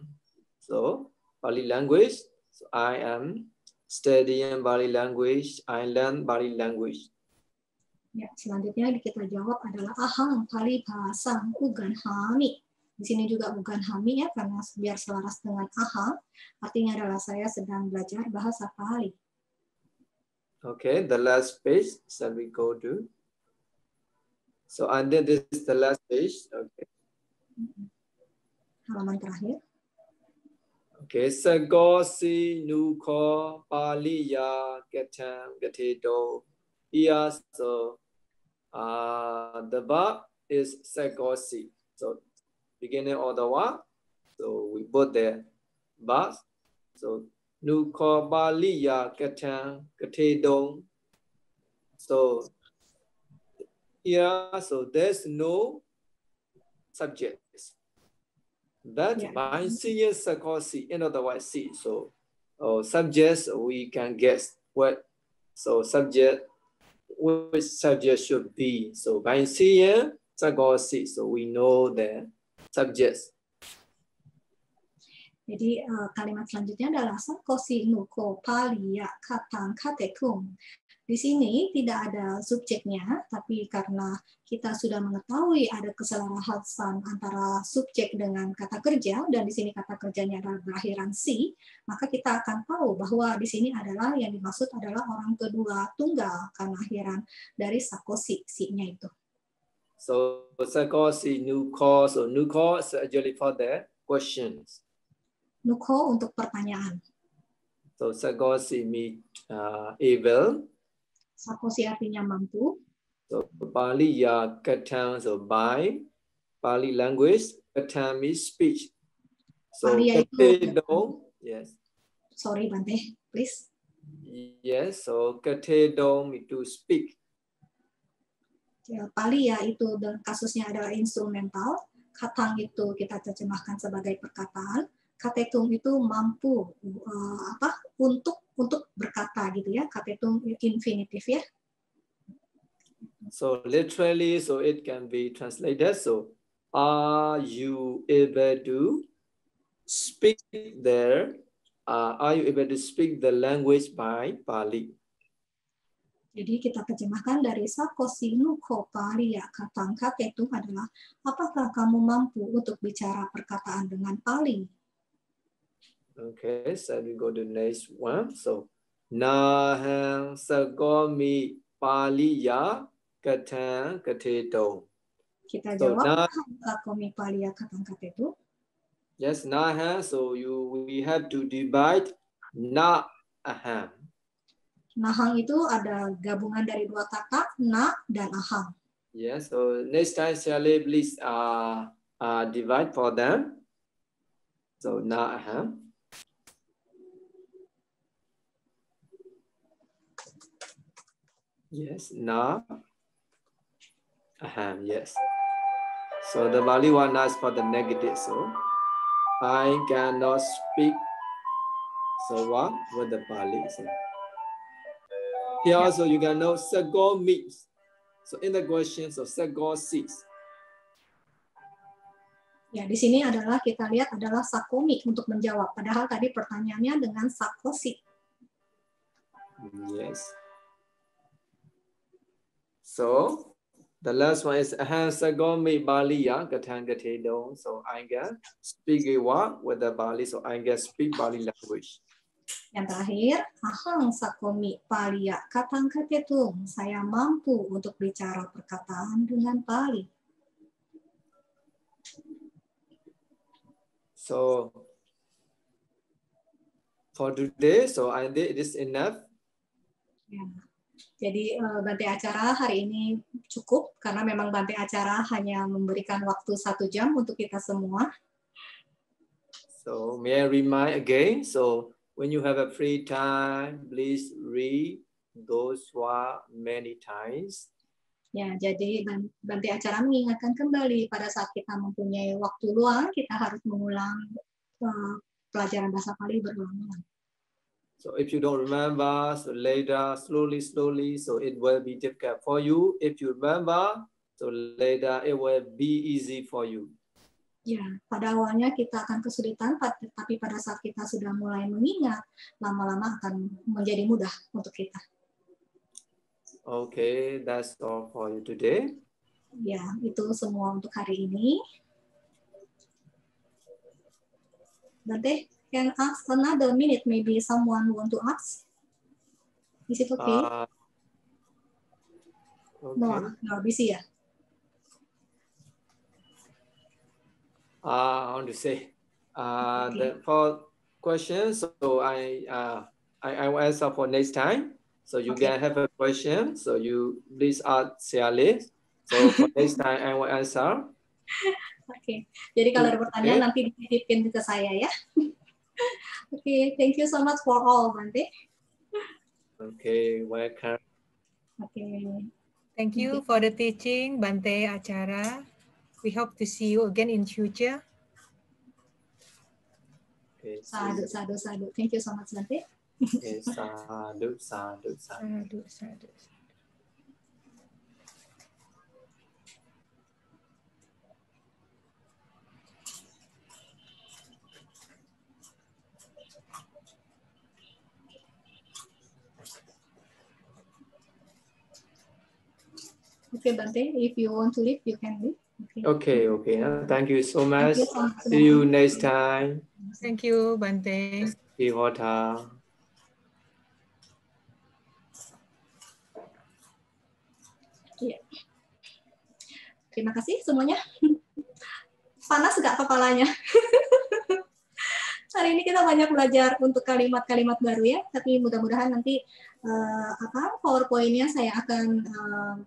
So Pali language. So I am studying Bali language. I learn Bali language. Ya, selanjutnya kita jawab adalah ahang Pali Basa Uganhami. Di sini juga bukan hami ya, karena biar selaras dengan ahang, artinya adalah saya sedang belajar bahasa Pali. Okay, the last page, shall we go to? So, and then this is the last page. Okay. Halaman terakhir. Okay, Sagosi Nuko Paliya Gatam Gatedo. Here, so the verb is Sagosi. So, beginning of the word, so we put the verb. So Nuko Baliya Gatan Gatedong. So here, so there's no subject. But by seeing Sakosi, in other words, see. So subjects we can guess what subject which subject should be. So by seeing Sakosi, so we know the subjects. Jadi kalimat selanjutnya adalah sakosi nuko palia katang katekum. Di sini tidak ada subjeknya, tapi karena kita sudah mengetahui ada keselarasan antara subjek dengan kata kerja, dan di sini kata kerjanya adalah berakhiran si, maka kita akan tahu bahwa di sini adalah yang dimaksud adalah orang kedua tunggal karena akhiran dari sakosi, si-nya itu. So sakosi, nuko, so nuko is actually for the questions. Nuko untuk pertanyaan. So sakosi means able. Sakosi artinya mampu. So Pali ya katang, so by Pali language, katang means speech. So katedong, yes. Sorry Bante, please. Yes, so katedong means to speak. Pali ya itu dan kasusnya adalah instrumental. Katang itu kita terjemahkan sebagai perkataan. Katetung itu mampu untuk berkata gitu ya. Katetung infinitif ya. So literally, so it can be translated. So are you able to speak there? Are you able to speak the language by Pali? Jadi kita terjemahkan dari sakosi nuko Pali ya katang katetung adalah apakah kamu mampu untuk bicara perkataan dengan Pali? Okay, so we go to the next one. So, nahang sagomi paliya katang kateto. Kita jawab nahang sagomi paliya katang kateto. Yes, nahang. So we have to divide na aham. Nahang itu ada gabungan dari dua kata na dan aham. Yes. So next time, Shirley, please divide for them. So na aham. Yes, na, aham, yes. So the Bali one is for the negative. So I cannot speak. So what with the Bali? So here also you can know sago means. So in the question, so sago sees. Ya, di sini adalah kita lihat adalah sakomi untuk menjawab. Padahal tadi pertanyaannya dengan sakosi. Yes. So the last one is sagomi Bali ya katang katedo. So I can speak with the Bali. So I can speak Bali language. Yang terakhir, ahang sakomi Pali ya katang katetung. Saya mampu untuk bicara perkataan dengan Pali. So for today, so I think it is enough. Ya. Jadi Bante acara hari ini cukup karena memang Bante acara hanya memberikan waktu 1 jam untuk kita semua. So may I remind again? So when you have a free time, please read those one many times. Ya, jadi Bante acara mengingatkan kembali pada saat kita mempunyai waktu luang, kita harus mengulang pelajaran bahasa Pali berulang-ulang. So if you don't remember, so later, slowly, so it will be difficult for you. If you remember, so later it will be easy for you. Ya, pada awalnya kita akan kesulitan, tapi pada saat kita sudah mulai mengingat, lama-lama akan menjadi mudah untuk kita. Okay, that's all for you today. Ya, itu semua untuk hari ini. Bante, can ask another minute, maybe someone want to ask? Is it okay? Okay. No, busy ya? I want to say, for questions, so I will answer for next time. So you can have a question, so you please ask Shirley. So for next time I will answer. Oke, jadi kalau ada pertanyaan nanti dititipin ke saya ya. Okay, thank you so much for all, Bante. Okay, welcome. Okay. Thank you for the teaching, Bante Acara. We hope to see you again in future. Okay, sadu. Thank you so much, Bante. Okay, sadu. Okay, Bante, if you want to leave, you can leave. Okay. Thank you so much. Thank you so much. See you next time. Thank you, Bante. Hota. Iya. Terima kasih semuanya. Panas nggak kepalanya? Hari ini kita banyak belajar untuk kalimat-kalimat baru ya, tapi mudah-mudahan nanti PowerPoint-nya saya akan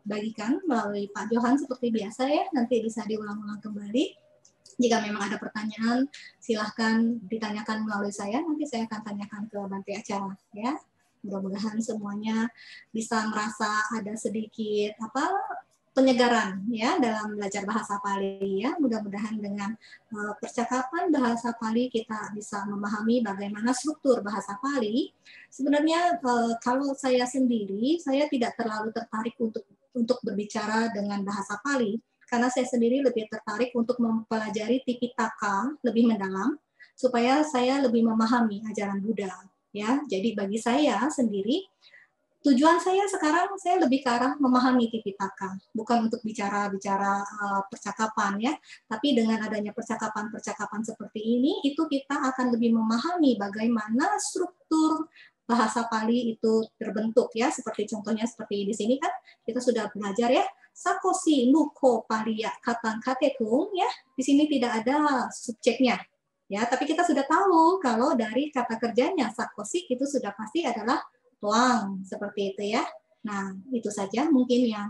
bagikan melalui Pak Johan seperti biasa ya, nanti bisa diulang-ulang kembali. Jika memang ada pertanyaan, silahkan ditanyakan melalui saya, nanti saya akan tanyakan ke Bante acara ya. Mudah-mudahan semuanya bisa merasa ada sedikit penyegaran ya dalam belajar bahasa Pali ya. Mudah-mudahan dengan percakapan bahasa Pali kita bisa memahami bagaimana struktur bahasa Pali. Sebenarnya kalau saya sendiri, saya tidak terlalu tertarik untuk berbicara dengan bahasa Pali karena saya sendiri lebih tertarik untuk mempelajari Tipitaka lebih mendalam supaya saya lebih memahami ajaran Buddha. Ya, jadi bagi saya sendiri tujuan saya sekarang saya lebih ke arah memahami Tipitaka, bukan untuk bicara percakapan ya, tapi dengan adanya percakapan seperti ini itu kita akan lebih memahami bagaimana struktur bahasa Pali itu terbentuk ya, seperti contohnya seperti di sini kan kita sudah belajar ya, sakosi nuko palia katang katetung ya, di sini tidak ada subjeknya. Ya, tapi kita sudah tahu kalau dari kata kerjanya sakosi itu sudah pasti adalah tuang, seperti itu ya. Nah, itu saja mungkin yang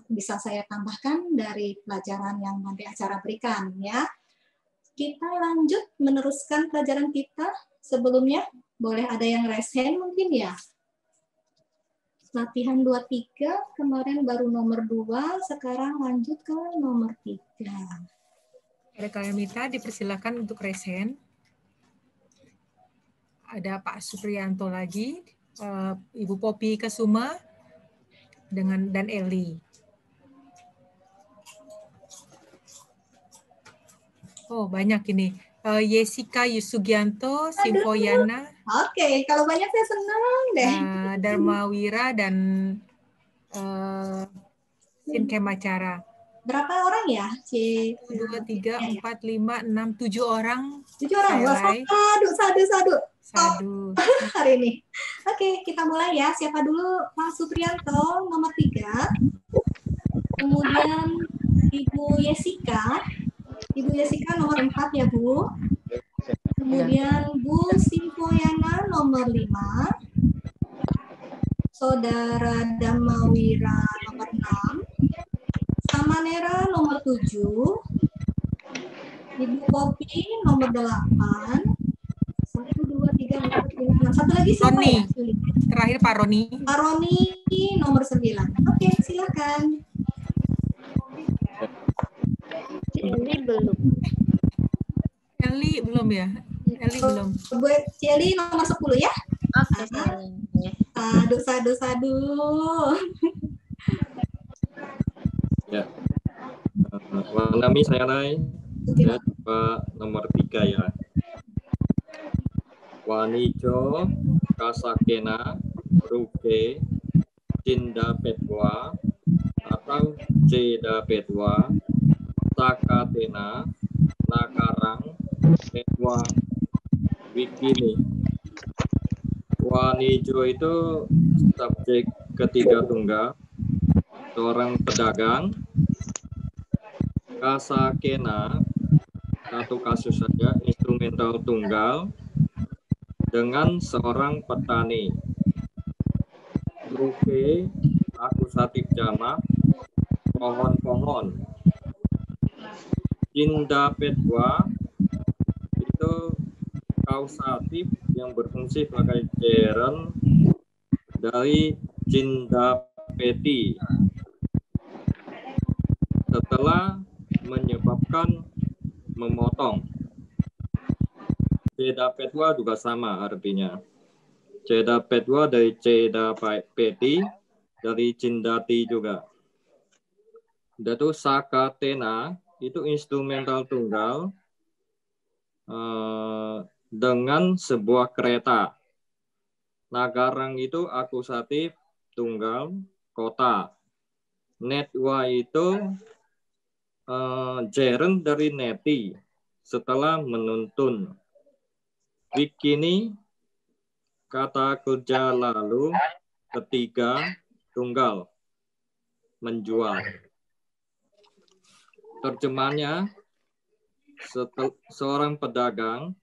bisa saya tambahkan dari pelajaran yang nanti acara berikan ya. Kita lanjut meneruskan pelajaran kita sebelumnya. Boleh ada yang raise hand mungkin ya? Latihan 23, kemarin baru nomor 2, sekarang lanjut ke nomor 3. Ada Kalamita, dipersilakan untuk raise hand. Ada Pak Supriyanto lagi, Ibu Popi Kesuma, dan Eli. Oh, banyak ini. Yesika Yusugianto, Simpoyana. Oke, kalau banyak saya senang deh. Dharma Wira dan Sinkemacara. Berapa orang ya? 1, 2, 3, 4, 5, 6, 7 orang. 7 orang. Wah, sadu. Hari ini. Oke, kita mulai ya. Siapa dulu? Pak Supriyanto, nomor 3. Kemudian Ibu Yesika. Ibu Yesika nomor 4 ya, Bu. Kemudian Bu Simpoyana nomor 5. Saudara Damawira nomor 6. Samanera nomor 7. Ibu Popi nomor 8. 1, 2, 3, 4, 5, 6. Satu lagi siapa Roni. ya? Terakhir Pak Roni. Pak Roni nomor 9. Oke, silakan. Eli belum. Eli belum ya? Eli belum. Bu Celi nomor 10 ya? Oke. Sadu. Ya. Wanami saya naik. Ya, Pak nomor 3 ya. Wanijo, Kasakena, Ruke, Cinda Petwa, atau Ceda Petwa, Sakatena, Nakarang, Petwa, Wikini. Wanijo itu subjek ketiga tunggal, seorang pedagang. Kasakena, satu kasus saja, instrumental tunggal dengan seorang petani. Ruke, akusatif jamak, pohon-pohon. Cinda Petwa itu kausatif yang berfungsi sebagai gerund dari Cinda Peti. Setelah menyebabkan memotong. Ceda Petwa juga sama artinya. Ceda Petwa dari Ceda Peti, dari Cindati juga. Itu Sakatena, itu instrumental tunggal dengan sebuah kereta. Nagarang itu akusatif tunggal kota. Netwa itu jeren dari neti setelah menuntun. Bikini kata kerja lalu ketiga tunggal menjual. Terjemahnya, seorang pedagang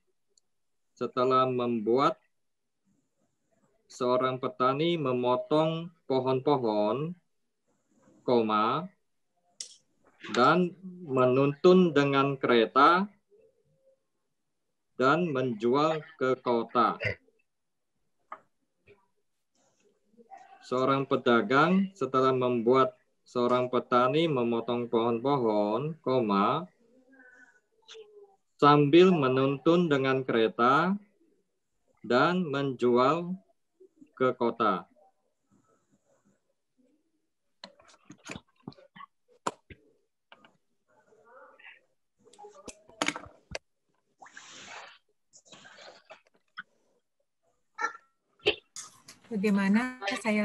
setelah membuat seorang petani memotong pohon-pohon, koma, dan menuntun dengan kereta dan menjual ke kota. Seorang pedagang setelah membuat seorang petani memotong pohon-pohon, koma, sambil menuntun dengan kereta dan menjual ke kota. Bagaimana saya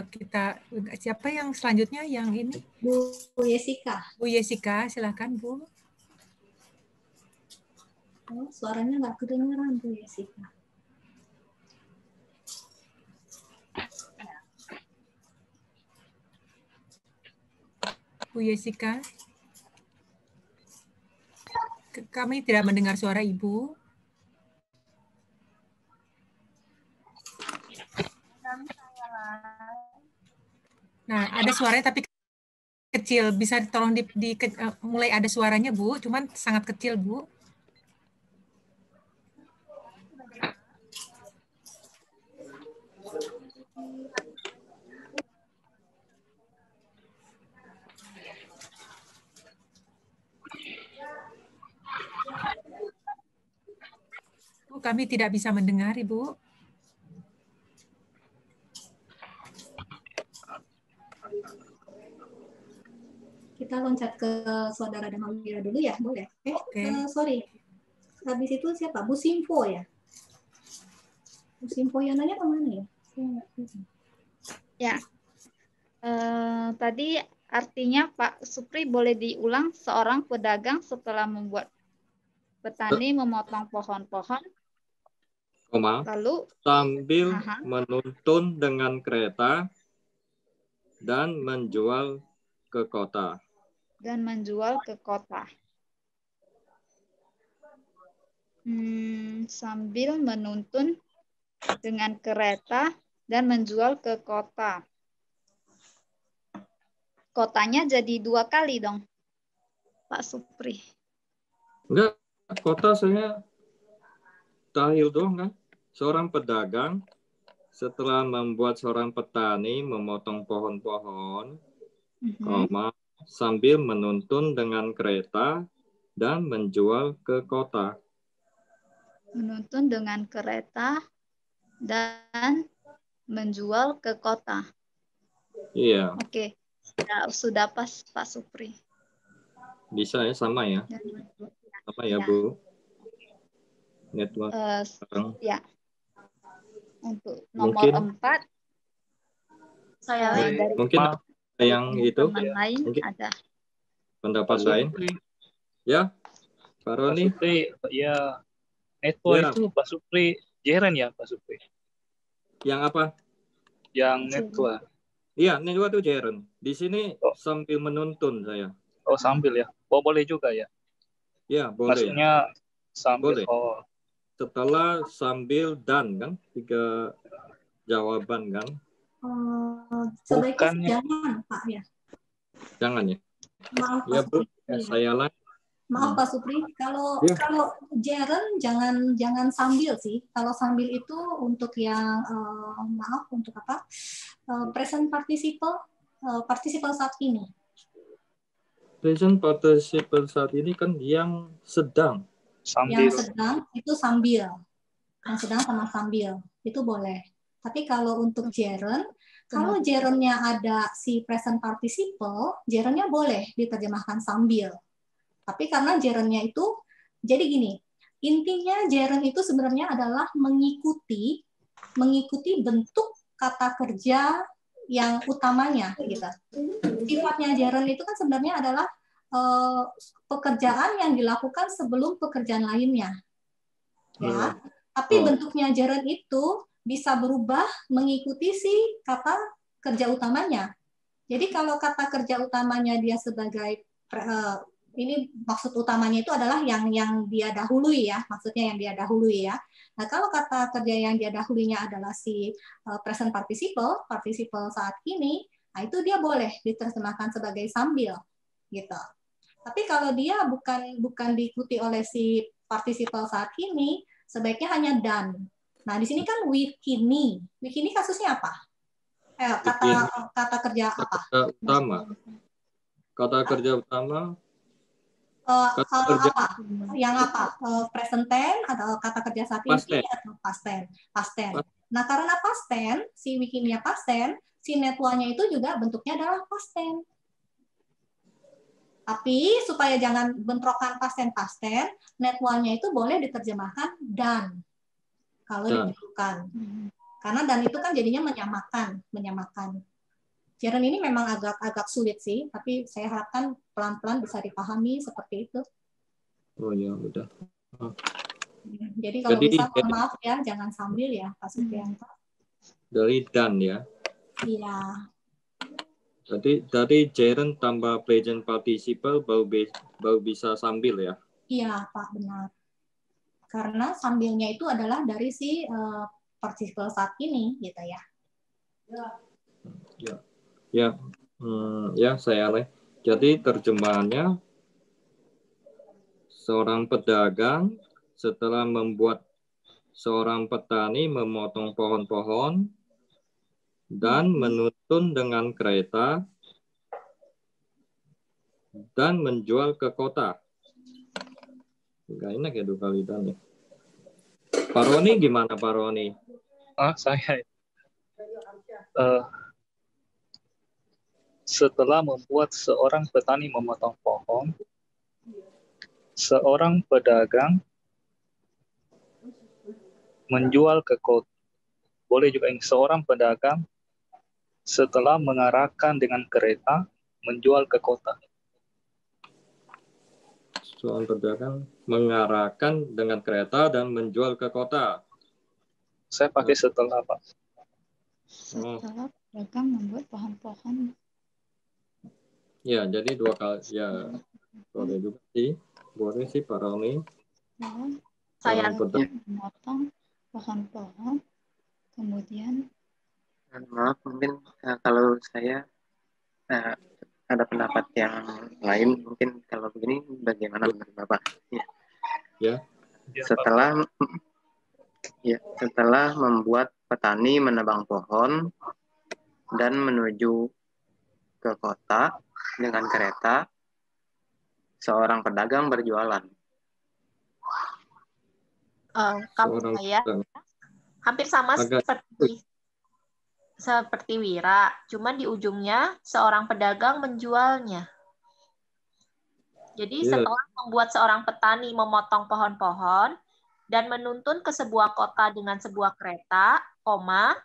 kita siapa yang selanjutnya yang ini? Bu Jessica. Bu Jessica, silakan Bu. Oh, suaranya nggak kedengeran Bu Jessica. Bu Jessica, kami tidak mendengar suara Ibu. Nah, ada suaranya tapi kecil. Bisa tolong mulai ada suaranya, Bu. Cuman sangat kecil, Bu. Bu, kami tidak bisa mendengar, Ibu. Kita loncat ke saudara Damawira dulu ya, boleh? Sorry. Habis itu siapa? Bu Simpo ya? Bu Simpo yang nanya kemana ya? Ya. Tadi artinya Pak Supri boleh diulang, seorang pedagang setelah membuat petani memotong pohon-pohon, lalu sambil menuntun dengan kereta dan menjual ke kota. Sambil menuntun dengan kereta dan menjual ke kota. Kotanya jadi 2 kali dong, Pak Supri. Enggak, kota saya tahil doang kan. Seorang pedagang setelah membuat seorang petani memotong pohon-pohon, sambil menuntun dengan kereta dan menjual ke kota. Menuntun dengan kereta dan menjual ke kota. Iya. Oke, sudah pas Pak Supri. Bisa ya, sama ya? Sama ya, Bu? Network. Ya. Untuk nomor 4, saya mungkin ada yang itu lain mungkin ada pendapat lain. Ya, Pak Roni. Pak Supri, ya network itu Pak Supri jeren ya Pak Supri. Yang apa? Yang network. Iya, network itu jeren. Di sini sambil menuntun saya. Oh, sambil ya. Oh, boleh juga ya. Ya, boleh. Maksudnya sambil. Boleh. Oh. Setelah sambil dan kan 3 jawaban kan? Sebaiknya jangan Pak ya. Jangan ya. Maaf ya, Pak Bu. Supri. Saya lagi. Maaf Pak Supri, kalau jeren jangan sambil sih. Kalau sambil itu untuk yang untuk apa? Present participle saat ini. Present participle saat ini kan yang sedang. Yang sedang itu sambil. Yang sedang sama sambil. Itu boleh. Tapi kalau untuk gerund, kalau gerundnya ada si present participle, gerundnya boleh diterjemahkan sambil. Tapi karena gerundnya itu, jadi gini, intinya gerund itu sebenarnya adalah mengikuti bentuk kata kerja yang utamanya gitu. Sifatnya gerund itu kan sebenarnya adalah pekerjaan yang dilakukan sebelum pekerjaan lainnya. Ya. Tapi bentuknya gerund itu bisa berubah mengikuti si kata kerja utamanya. Jadi kalau kata kerja utamanya dia sebagai ini maksud utamanya itu adalah yang dia dahului ya, maksudnya yang dia dahului ya. Nah, kalau kata kerja yang dia dahulinya adalah si present participle saat ini, nah itu dia boleh diterjemahkan sebagai sambil gitu. Tapi kalau dia bukan diikuti oleh si participle saat ini, sebaiknya hanya done. Nah, di sini kan wikini. Wikini kasusnya apa? Kata kerja apa? Kata utama. Kata kerja utama. Apa? Yang apa? Present tense atau kata kerja saat ini atau past tense? Past tense. Nah, karena past tense, si wikininya past tense, si netwanya itu juga bentuknya adalah past tense. Tapi supaya jangan bentrokan past tense, netwanya itu boleh diterjemahkan done kalau diperlukan. Karena done itu kan jadinya menyamakan. Gerund ini memang agak sulit sih, tapi saya harapkan pelan-pelan bisa dipahami seperti itu. Oh ya, udah. Jadi kalau bisa, mohon maaf ya, jangan sambil ya, Pak Supriyanto. Dari done ya. Iya. Dari gerund tambah present participle baru bisa sambil ya? Iya, Pak, benar. Karena sambilnya itu adalah dari si participle saat ini, gitu ya. Ya, saya lihat. Jadi terjemahannya, seorang pedagang setelah membuat seorang petani memotong pohon-pohon dan menuntun dengan kereta dan menjual ke kota. Enggak enak ya 2 kali dan ya. Pak Roni gimana Pak Roni? Saya setelah membuat seorang petani memotong pohon, seorang pedagang menjual ke kota. Boleh juga ini, seorang pedagang setelah mengarahkan dengan kereta menjual ke kota. Seorang pedagang mengarahkan dengan kereta dan menjual ke kota. Saya pakai setelah, Pak. Setelah pedagang membuat pohon-pohon. Ya, jadi 2 kali. Ya, boleh juga sih. Boleh sih Pak Roni. Saya memotong pohon-pohon, kemudian. Maaf, mungkin kalau saya ada pendapat yang lain, mungkin kalau begini bagaimana menurut Bapak? Ya. Setelah membuat petani menebang pohon dan menuju ke kota dengan kereta, seorang pedagang berjualan. Kalau saya hampir sama seperti Wira, cuma di ujungnya seorang pedagang menjualnya. Jadi setelah membuat seorang petani memotong pohon-pohon dan menuntun ke sebuah kota dengan sebuah kereta,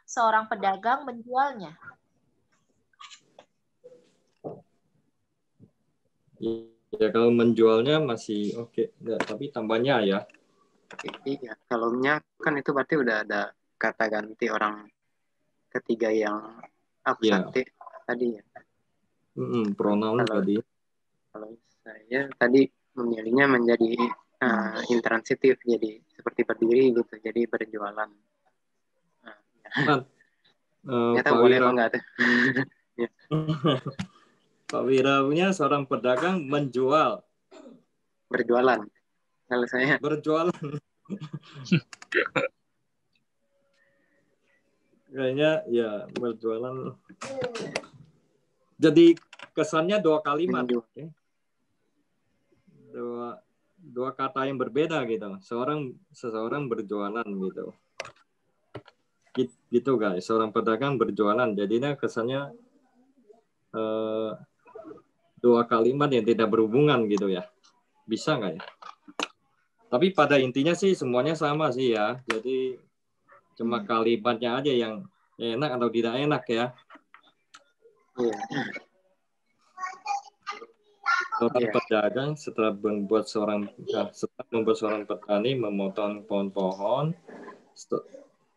seorang pedagang menjualnya. Ya, kalau menjualnya masih oke. Nggak, tapi tambahnya ya. Iya, kalau nya kan itu berarti udah ada kata ganti orang ketiga yang abstraktif tadi ya. Pronoun tadi. Kalau saya tadi memilihnya menjadi intransitif, jadi seperti berdiri gitu, jadi berjualan. Pak Wira enggak. Pak Wira punya seorang pedagang menjual. Berjualan. Kalau saya berjualan. Kayaknya ya berjualan. Jadi kesannya 2 kalimat. Okay? Dua kata yang berbeda gitu. Seseorang berjualan gitu. Gitu guys. Seorang pedagang berjualan. Jadinya kesannya 2 kalimat yang tidak berhubungan gitu ya. Bisa nggak ya? Tapi pada intinya sih semuanya sama sih ya. Jadi cuma kalimatnya aja yang enak atau tidak enak ya. Iya. Seorang pedagang setelah membuat seorang petani memotong pohon-pohon,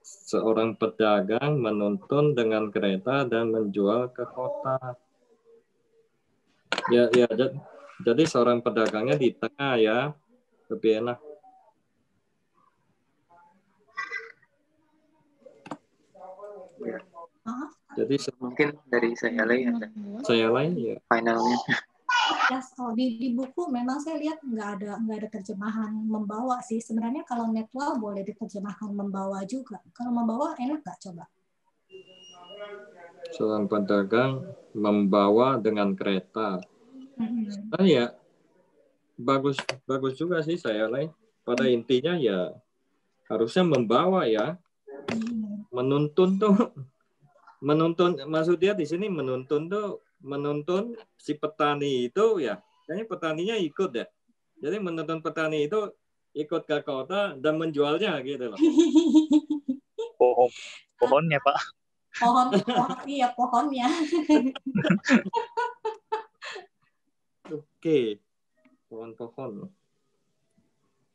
seorang pedagang menuntun dengan kereta dan menjual ke kota. Ya, jadi seorang pedagangnya di tengah ya, lebih enak. Ya. Jadi mungkin dari saya lain ya. Finalnya. Ya, di buku memang saya lihat nggak ada terjemahan membawa sih. Sebenarnya kalau netwa boleh diterjemahkan membawa juga. Kalau membawa enak nggak coba? Seorang pedagang membawa dengan kereta. Ya bagus juga sih saya lain. Pada intinya ya harusnya membawa ya. Menuntun maksudnya di sini menuntun si petani itu ya, kayaknya petaninya ikut ya. Jadi menuntun petani itu ikut ke kota dan menjualnya gitu loh. Pohonnya Pak. Iya pohonnya. Oke. Pohon-pohon.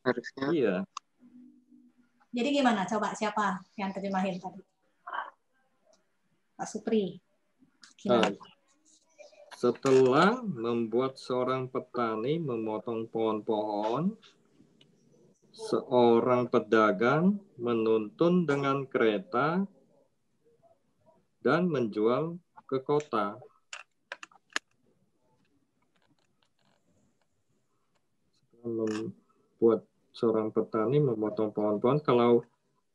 Harusnya. Iya. Jadi gimana? Coba siapa yang terjemahin tadi? Pak Supri. Setelah membuat seorang petani memotong pohon-pohon, seorang pedagang menuntun dengan kereta dan menjual ke kota. Membuat seorang petani memotong pohon-pohon,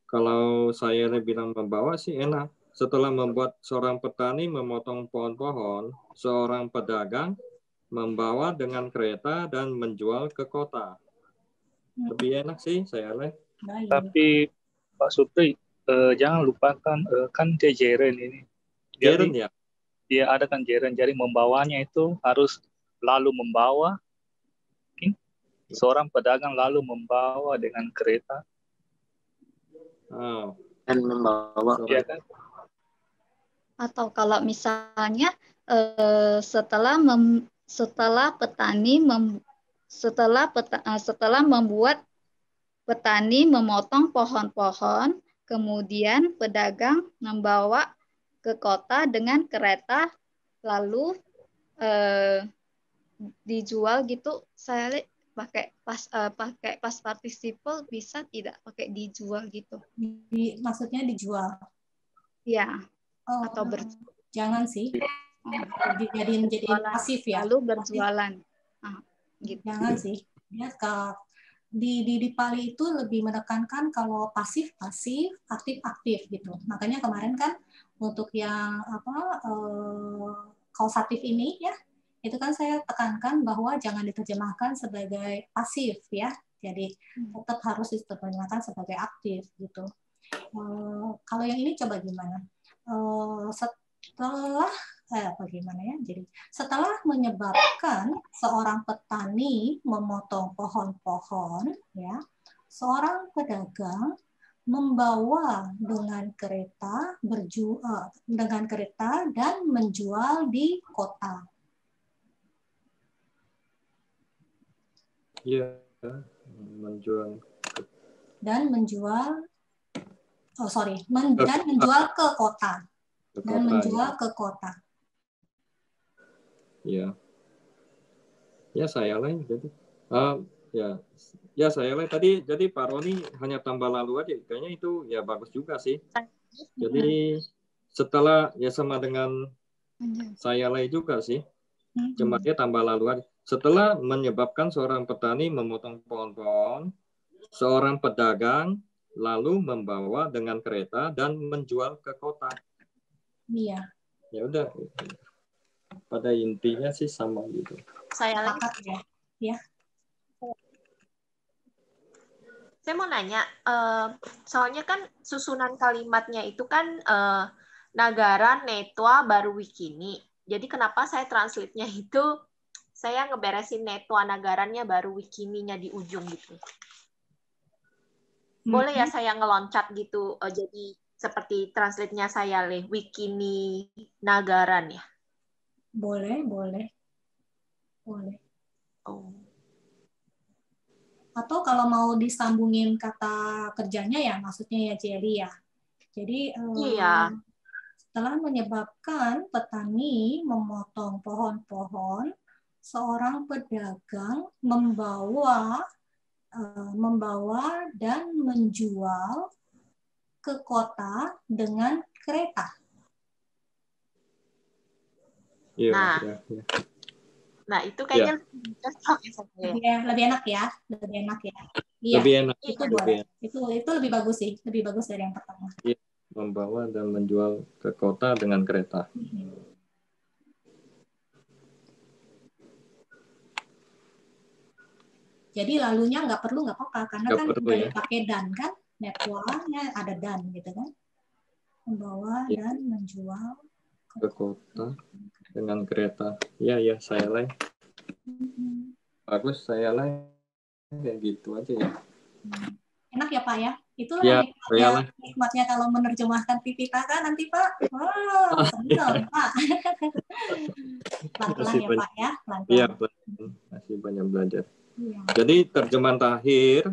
kalau saya bilang membawa sih enak. Setelah membuat seorang petani memotong pohon-pohon, seorang pedagang membawa dengan kereta dan menjual ke kota. Lebih enak sih saya lihat. Tapi Pak Supri, jangan lupakan kan dia jeren ini. Jeren ya? Dia ada kan jeren, jadi membawanya itu harus lalu membawa. Seorang pedagang lalu membawa dengan kereta. Dan membawa. Ya kan? Atau kalau misalnya setelah membuat petani memotong pohon-pohon, kemudian pedagang membawa ke kota dengan kereta, lalu dijual gitu. Saya pakai past participle bisa tidak pakai dijual gitu? Maksudnya dijual? Ya. Atau jangan sih. Jadi pasif ya. Lalu berjualan. Gitu. Jangan sih. Ya, di Pali itu lebih menekankan kalau pasif, aktif gitu. Makanya kemarin kan untuk yang kausatif ini ya, itu kan saya tekankan bahwa jangan diterjemahkan sebagai pasif ya. Jadi tetap harus diterjemahkan sebagai aktif gitu. Kalau yang ini coba gimana? Setelah menyebabkan seorang petani memotong pohon-pohon, ya, seorang pedagang membawa dengan kereta dan menjual di kota. Iya, menjual. Dan menjual ke kota. Menjual ke kota. Ya. Ya saya lain jadi. Saya lain tadi. Jadi Pak Roni hanya tambah lalu aja. Kayaknya itu ya bagus juga sih. Jadi setelah ya sama dengan saya lain juga sih. Cuma dia tambah lalu aja. Setelah menyebabkan seorang petani memotong pohon-pohon, seorang pedagang lalu membawa dengan kereta dan menjual ke kota. Iya. Ya udah. Pada intinya sih sama gitu. Saya ya. Saya mau nanya, soalnya kan susunan kalimatnya itu kan Nagara, Netwa, baru Wikini. Jadi kenapa saya translate-nya itu saya ngeberesin Netwa Nagarannya baru Wikininya di ujung gitu. Boleh ya saya ngeloncat gitu, jadi seperti translate-nya saya Wikini Nagaran ya. Boleh, boleh. Boleh. Oh. Atau kalau mau disambungin kata kerjanya ya, maksudnya ya Jerry ya. Jadi Iya. setelah menyebabkan petani memotong pohon-pohon, seorang pedagang membawa dan menjual ke kota dengan kereta. Iya, Nah. iya, iya. Nah, itu kayaknya lebih cocok ya saya. Lebih enak ya, lebih enak ya. Iya, Lebih enak. itu Lebih boleh. enak. Itu lebih bagus sih, lebih bagus dari yang pertama. Iya, membawa dan menjual ke kota dengan kereta. Jadi lalunya nggak perlu nggak apa-apa karena Nggak kan perlu, udah ya. dipakai dan kan, netwanya ada dan gitu kan. Membawa Ya. dan menjual Ke kota dengan kereta. Iya, ya, saya lain. Bagus, saya lain. Kayak gitu aja ya. Enak ya Pak ya? Itulah Ya, nikmatnya kalau menerjemahkan Pipita kan nanti Pak. Wow, senang Pak. Pelan-pelan ya Pak ya. Iya, masih banyak belajar. Ya. Jadi terjemahan terakhir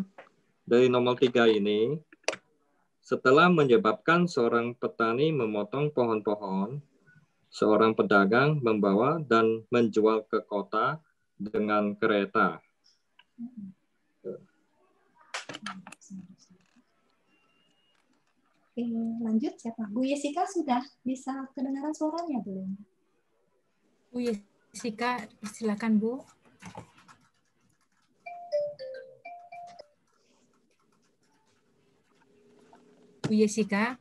dari nomor 3 ini, setelah menyebabkan seorang petani memotong pohon-pohon, seorang pedagang membawa dan menjual ke kota dengan kereta. Oke, lanjut siapa? Bu Yesika sudah bisa kedengaran suaranya belum? Bu Yesika, silakan Bu. Bu Yesika.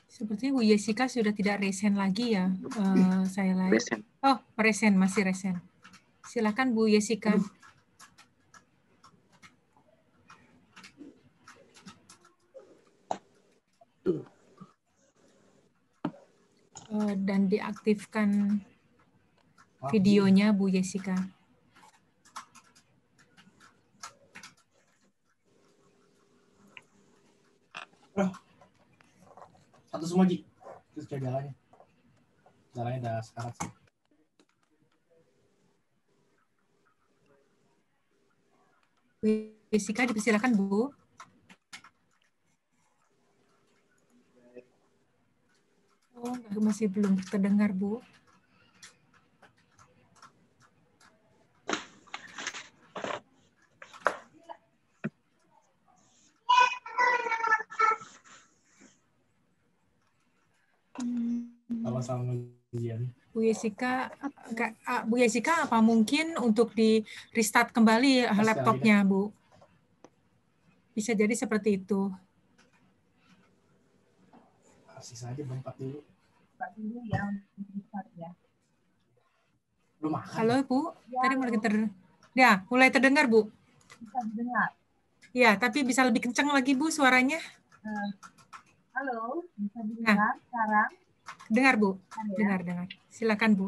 Sepertinya Bu Yesika sudah tidak resen lagi ya, saya lihat. Resen. Oh, resen, masih resen. Silakan Bu Yesika. Dan diaktifkan videonya Bu Yesika. Satu semua, Ji. Terus kayak jalannya. Jalannya udah sekarat sih. Bu Yesika, dipersilakan Bu. Oh, masih belum terdengar Bu. Sama-sama ujian. Bu Yesika, apa mungkin untuk di restart kembali laptopnya, Bu? Bisa jadi seperti itu. Sisa aja berempat dulu. Dulu ya, ya. Belum makan. Halo, Bu. Ya, tadi mulai terdengar, Bu. Bisa didengar. Ya, tapi bisa lebih kencang lagi, Bu, suaranya. Halo, bisa didengar sekarang? Dengar, Bu. Ya? Dengar. Silakan, Bu.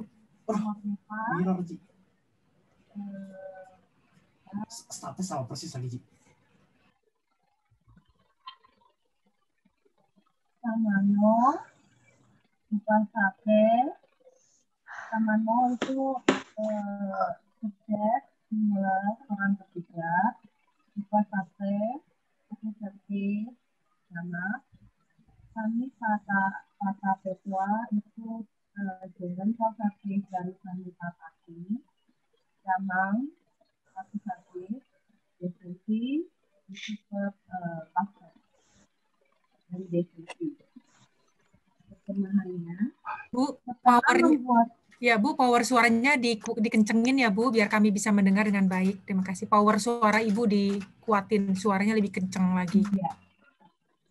Startnya sama persis lagi, Ji. Samano, bukan sake. Samano itu subjek singular orang ketiga. Bukan sake itu seperti nama. Kami kata petua itu dengan sake dari kami tataki. Jamang sake deskripsi itu pasal dari deskripsi. Perkembangannya. Bu, power suaranya dikencengin ya Bu, biar kami bisa mendengar dengan baik. Terima kasih. Power suara Ibu dikuatin, suaranya lebih kenceng lagi. Ya.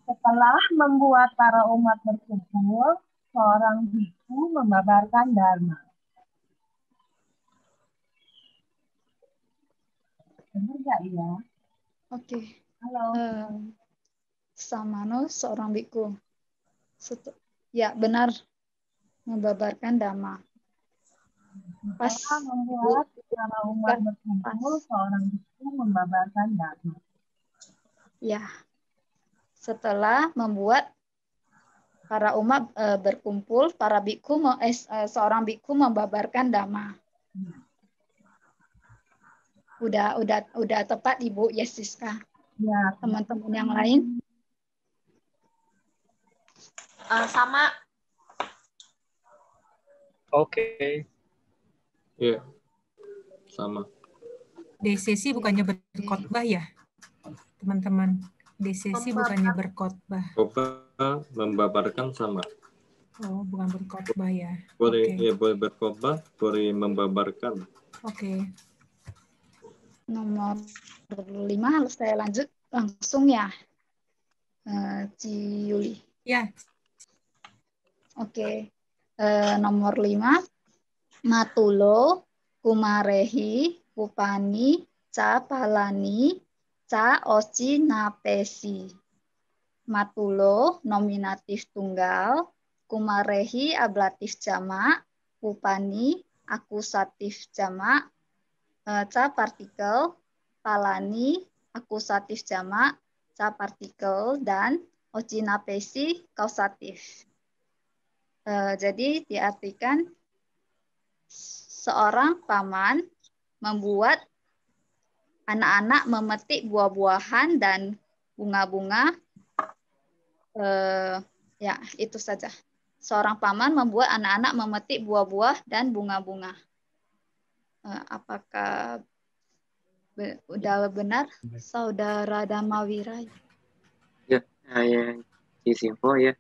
Setelah membuat para umat berkumpul, seorang biku membabarkan dharma. Benar nggak ya? Oke. Halo. Samano, seorang biku. Ya, benar. Membabarkan dhamma. Pas membuat Setelah umat berkumpul, seorang biku membabarkan dhamma. Ya. Setelah membuat para umat berkumpul, seorang biku membabarkan dhamma. Udah tepat Ibu Yesiska. Ya. Teman-teman yang lain? Sama. Oke. Iya. Sama. DCC bukannya berkhotbah ya, teman-teman? DCC bukannya berkhotbah. Khotbah membabarkan sama. Oh, bukan berkhotbah ya. Boleh, Oke. ya boleh berkhotbah, boleh membabarkan. Oke. Nomor 5 harus saya lanjut langsung ya, Ci Yuli. Ya. Oke. Nomor 5, Matulo, Kumarehi, Kupani, Ca Palani, Ca Oci Napesi. Matulo nominatif tunggal, Kumarehi ablatif jamak, Kupani akusatif jamak, Ca partikel, Palani akusatif jamak, Ca partikel, dan Oci Napesi kausatif. Jadi diartikan seorang paman membuat anak-anak memetik buah-buahan dan bunga-bunga. Ya, itu saja. Seorang paman membuat anak-anak memetik buah-buah dan bunga-bunga. Apakah udah benar, Saudara Damawira? Ya, Cisimpo ya.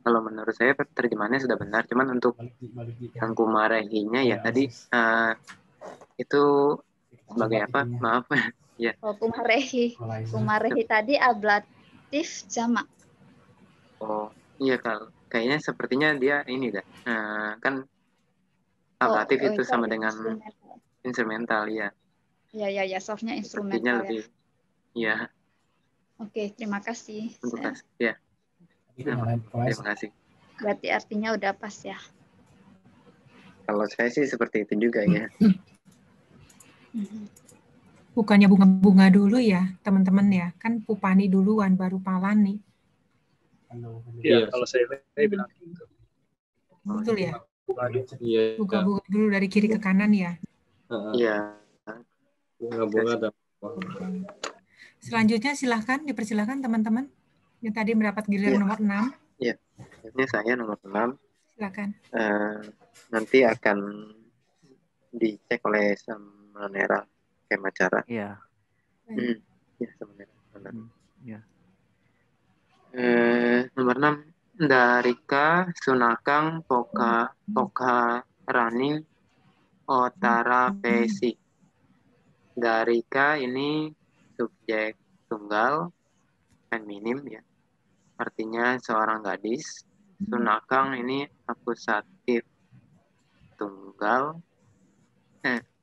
Kalau menurut saya terjemahannya sudah benar. Cuman untuk yang Kumarehinya ya tadi itu sebagai apa? Maaf ya. Oh, Kumarehi. Kumarehi tadi ablatif jamak. Oh iya, kayaknya sepertinya dia ini dah. Kan ablatif itu sama dengan instrumental ya. Ya, softnya instrumental sepertinya lebih, ya. Oke, terima kasih. Ya. Terima kasih. Berarti artinya udah pas ya. Kalau saya sih seperti itu juga ya. Bukannya bunga-bunga dulu ya, teman-teman ya? Kan Pupani duluan, baru Palani. Iya, kalau saya bilang gitu. Betul ya? Iya. Bunga-bunga dulu dari kiri ke kanan ya? Iya. Bunga-bunga dan Selanjutnya silahkan, dipersilahkan teman-teman. Yang tadi mendapat giliran nomor 6. Iya, ini saya nomor 6. Silakan. Nanti akan dicek oleh Samanera Kemacara. Iya. Ya, Samanera. Iya. Nomor 6. Darika Sunakang Poka Rani Otara Pesi. Darika ini subjek tunggal feminim ya. Artinya seorang gadis. Sunakang ini akusatif tunggal.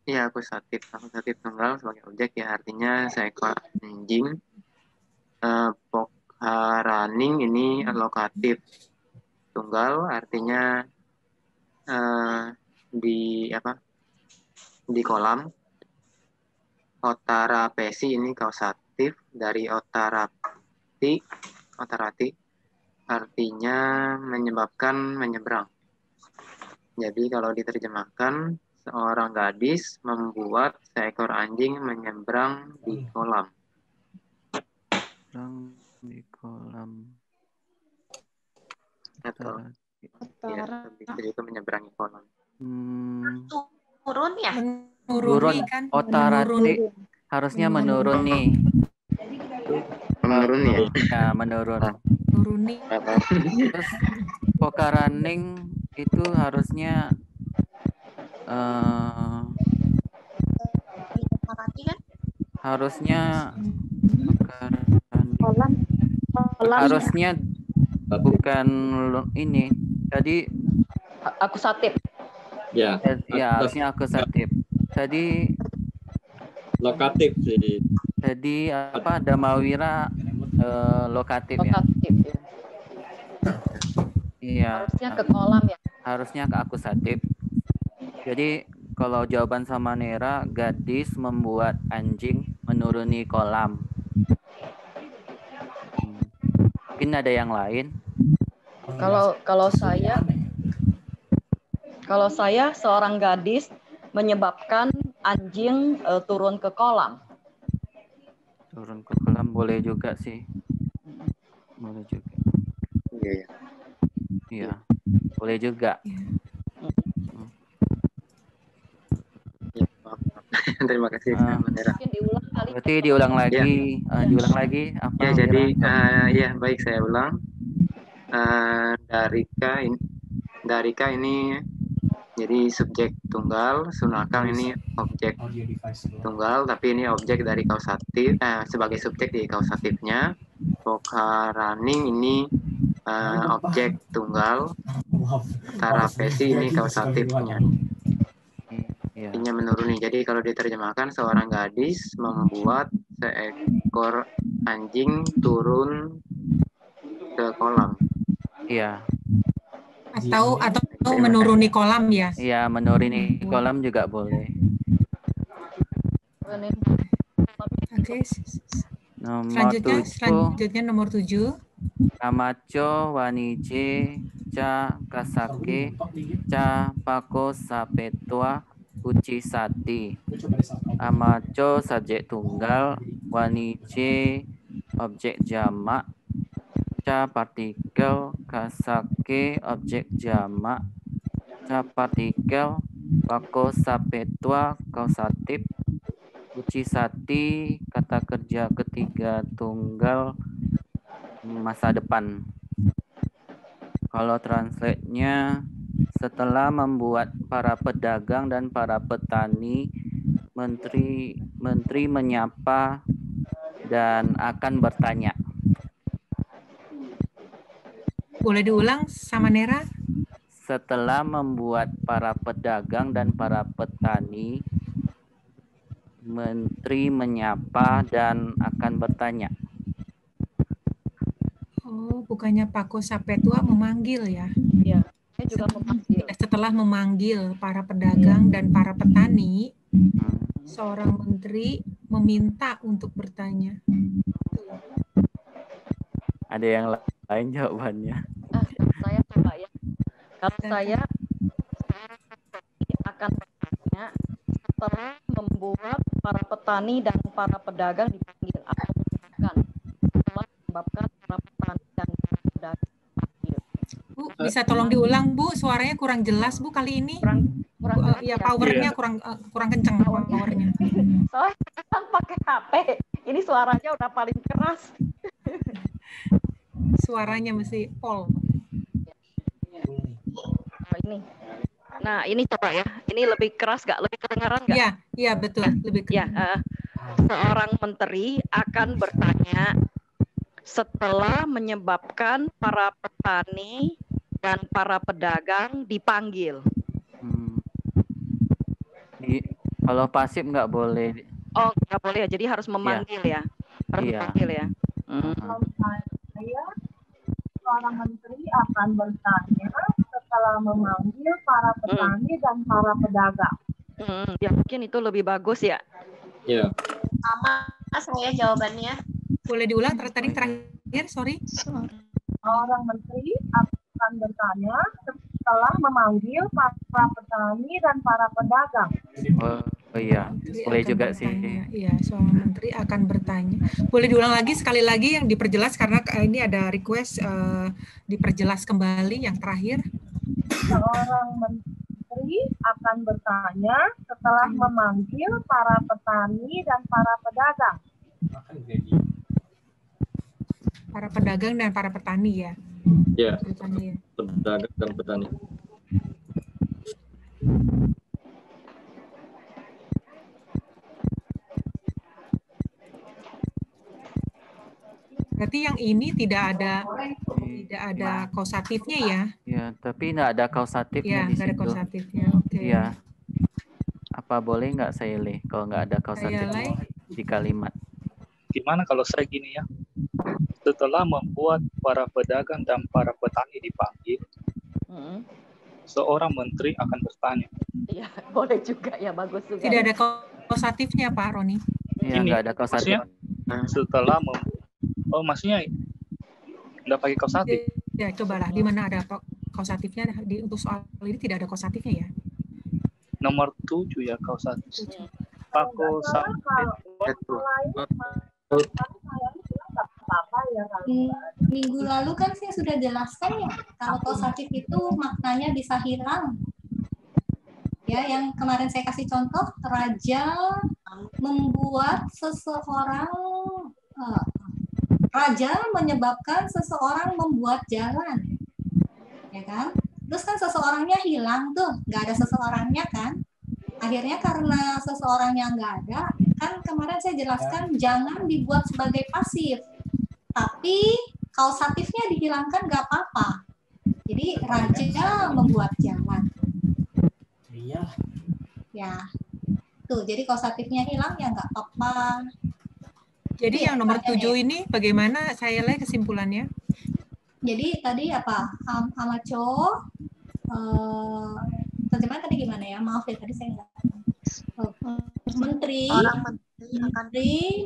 Akusatif tunggal sebagai objek ya, artinya seekor anjing. Pokaraning ini alokatif tunggal, artinya di kolam. Otara pesi ini kausatif dari otarati, artinya menyebabkan menyeberang. Jadi kalau diterjemahkan, seorang gadis membuat seekor anjing menyeberang di kolam. Di kolam. Atau ya, itu menyeberangi kolam. Turun ya? Menurun kan? Otarati harusnya menurun nih. Menurun ya? Ya, menurun. Menuruni. Terus Pokaraning itu harusnya harusnya harusnya bukan ini. Jadi akusatif. Ya, harusnya akusatif. Tadi lokatif sih. Jadi apa, Damawira lokatif ya. Lokatif ya. Iya. Harusnya ke kolam ya. Harusnya ke akusatif. Jadi Kalau jawaban sama Nera, gadis membuat anjing menuruni kolam. Mungkin ada yang lain? Kalau saya seorang gadis menyebabkan anjing turun ke kolam. Turun ke kolam boleh juga sih. Boleh juga. Iya. Boleh juga. Terima kasih. Berarti diulang lagi. Diulang lagi. Apa? Ya, jadi ya baik, saya ulang. Darika ini jadi subjek tunggal, Sunakang ini objek tunggal, tapi ini objek dari kausatif, sebagai subjek di kausatifnya. Pokaraning ini objek tunggal, Tarapesi ini kausatifnya. Artinya menuruni. Jadi kalau diterjemahkan, seorang gadis membuat seekor anjing turun ke kolam. Iya. Atau menuruni kolam ya? Iya, menuruni kolam juga boleh. Oke. Selanjutnya nomor 7. Kamacho wanije cha kasake cha pako sapetwa uchi sati. Amacho subjek tunggal, wanije objek jamak, cha partikel, kasake objek jamak, ca partikel, pako sapetwa kausatif, uchi sati kata kerja ketiga tunggal masa depan. Kalau translate-nya, setelah membuat para pedagang dan para petani, menteri menyapa dan akan bertanya. Boleh diulang sama Nera? Setelah membuat para pedagang dan para petani, menteri menyapa dan akan bertanya. Oh, bukannya Pako Sapetwa memanggil ya? Iya, saya juga memanggil. Setelah memanggil para pedagang dan para petani, seorang menteri meminta untuk bertanya. Ada yang lain jawabannya? Saya coba ya. Kalau saya akan bertanya setelah membuat para petani dan para pedagang dipanggil atau bukan, setelah menyebabkan para petani dan pedagang dipanggil. Bu, bisa tolong diulang Bu, suaranya kurang jelas Bu kali ini. Ya powernya kurang kencang powernya. Soalnya kan pakai HP, ini suaranya udah paling keras. Suaranya mesti pol. Ini. Nah, ini coba ya. Ini lebih keras nggak? Lebih kedengaran nggak? Iya, iya betul. Lebih keras. Ya, seorang menteri akan bertanya setelah menyebabkan para petani dan para pedagang dipanggil. Kalau pasif nggak boleh. Oh, nggak boleh ya. Jadi harus memanggil ya. Harus memanggil ya. Saya, seorang menteri akan bertanya setelah memanggil para petani dan para pedagang. Ya mungkin itu lebih bagus ya. Iya. Sama saya jawabannya. Boleh diulang tadi terakhir, sorry. Seorang menteri akan bertanya setelah memanggil para petani dan para pedagang. Oh iya, boleh juga sih. Iya, seorang menteri akan bertanya. Boleh diulang lagi sekali lagi yang diperjelas karena ini ada request diperjelas kembali yang terakhir. Seorang menteri akan bertanya setelah memanggil para petani dan para pedagang. Para pedagang dan para petani ya. Ya, pedagang dan petani. Berarti yang ini tidak ada kausatifnya ya? Ya, tapi nggak ada kausatifnya di situ. Nggak ada kausatifnya. Oke. Iya. Apa boleh nggak saya leh kalau nggak ada kausatifnya di kalimat? Gimana kalau saya gini ya? Setelah membuat para pedagang dan para petani dipanggil, seorang menteri akan bertanya. Iya, boleh juga ya, bagus juga. Tidak ada kausatifnya Pak Roni. Iya, nggak ada kausatif. Setelah maksudnya nggak pakai kausatif. Ya, cobalah di mana ada kausatifnya, untuk soal ini tidak ada kausatifnya ya. Nomor 7 ya kausatif. Pak kausatif. Minggu lalu kan saya sudah jelaskan ya, kalau kausatif itu maknanya bisa hilang. Ya, yang kemarin saya kasih contoh, raja membuat seseorang, raja menyebabkan seseorang membuat jalan, ya kan? Terus kan seseorangnya hilang tuh, nggak ada seseorangnya kan? Akhirnya karena seseorangnya nggak ada, kan kemarin saya jelaskan jangan dibuat sebagai pasif, tapi kausatifnya dihilangkan nggak apa-apa. Jadi raja membuat jalan. Iya. Ya, tuh jadi kausatifnya hilang ya nggak apa-apa. Jadi yang nomor 7 ini bagaimana saya lihat kesimpulannya? Jadi tadi apa? Amaco, terjemahan tadi gimana ya? Maaf ya tadi saya nggak. Menteri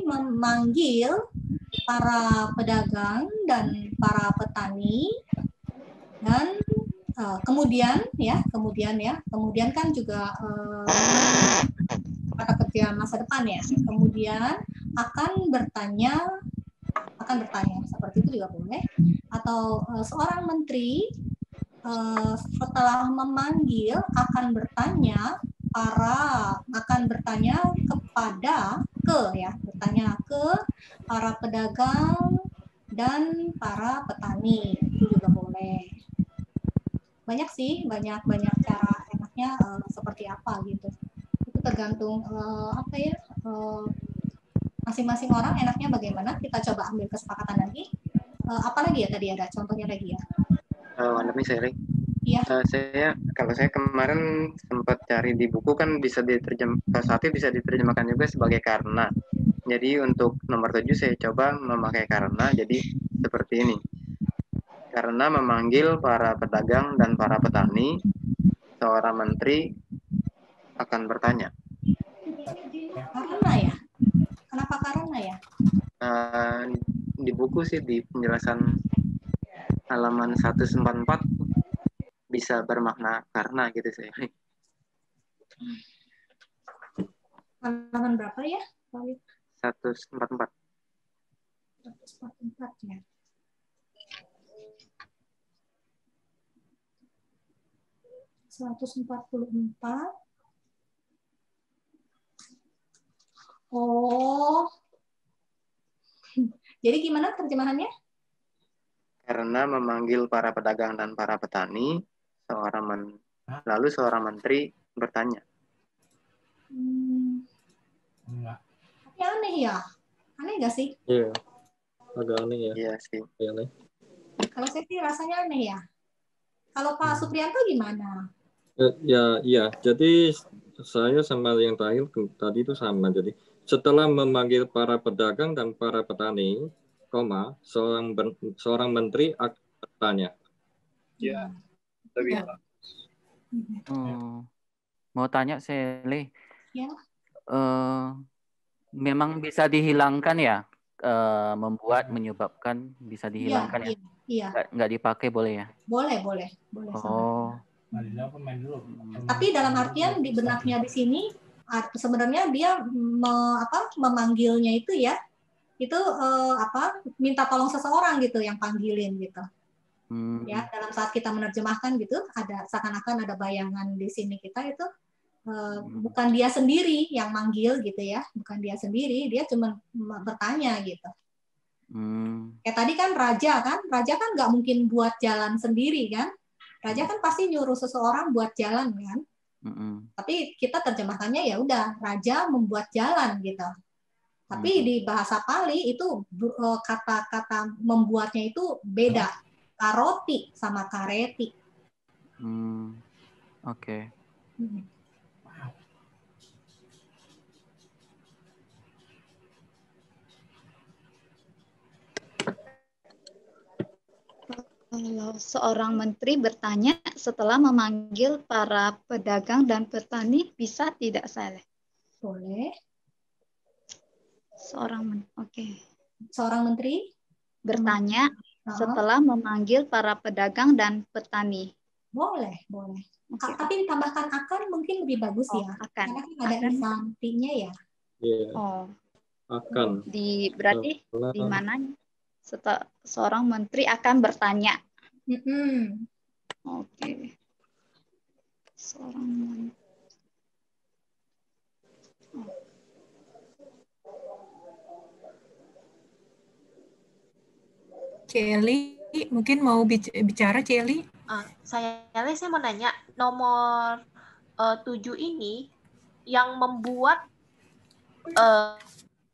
memanggil para pedagang dan para petani dan kemudian kan juga kata kerja masa depan ya. Kemudian akan bertanya seperti itu juga boleh. Atau seorang menteri setelah memanggil akan bertanya ke para pedagang dan para petani, itu juga boleh. Banyak sih, banyak cara enaknya seperti apa gitu. Itu tergantung masing-masing orang enaknya bagaimana. Kita coba ambil kesepakatan lagi. Apalagi ya tadi ada contohnya lagi ya. Wandami saya. Iya. Kalau saya kemarin sempat cari di buku kan bisa kausatif bisa diterjemahkan juga sebagai karena. Jadi untuk nomor 7 saya coba memakai karena, jadi seperti ini. Karena memanggil para pedagang dan para petani, seorang menteri akan bertanya. Karena ya? Kenapa karena ya? Di buku sih di penjelasan halaman 144 bisa bermakna karena gitu saya. Halaman berapa ya? 144. 144 ya. Oh, jadi gimana terjemahannya? Karena memanggil para pedagang dan para petani, lalu seorang menteri bertanya. Tapi aneh ya? Aneh nggak sih? Iya, agak aneh ya. Iya sih. Aneh. Kalau saya sih rasanya aneh ya. Kalau Pak Supriyanto gimana? Ya. Jadi saya sama yang terakhir tadi itu sama. Jadi setelah memanggil para pedagang dan para petani, seorang menteri akan bertanya. Ya, lebih mau tanya Sele. Ya. Memang bisa dihilangkan ya, menyebabkan bisa dihilangkan ya. Iya. Nggak dipakai boleh ya? Boleh. Oh. Tapi dalam artian di benaknya di sini sebenarnya dia memanggilnya itu ya, itu minta tolong seseorang gitu yang panggilin gitu. Ya, dalam saat kita menerjemahkan gitu ada seakan-akan ada bayangan di sini kita itu bukan dia sendiri yang manggil gitu ya, bukan dia sendiri, dia cuma bertanya gitu. Kayak tadi kan raja kan nggak mungkin buat jalan sendiri kan. Raja kan pasti nyuruh seseorang buat jalan kan. Tapi kita terjemahkannya ya udah raja membuat jalan gitu. Tapi di bahasa Pali itu kata-kata membuatnya itu beda. Karoti sama kareti. Oke. Kalau seorang menteri bertanya setelah memanggil para pedagang dan petani, bisa tidak saya? Boleh. Seorang menteri bertanya setelah memanggil para pedagang dan petani. Boleh. Tapi ditambahkan akan mungkin lebih bagus ya. Akan. Karena kan ada instansinya ya. Iya. Akan. Berarti di mana seorang menteri akan bertanya. Oke. Seorang menteri. Celi, mungkin mau bicara, Celi? Saya mau nanya, nomor 7 ini yang membuat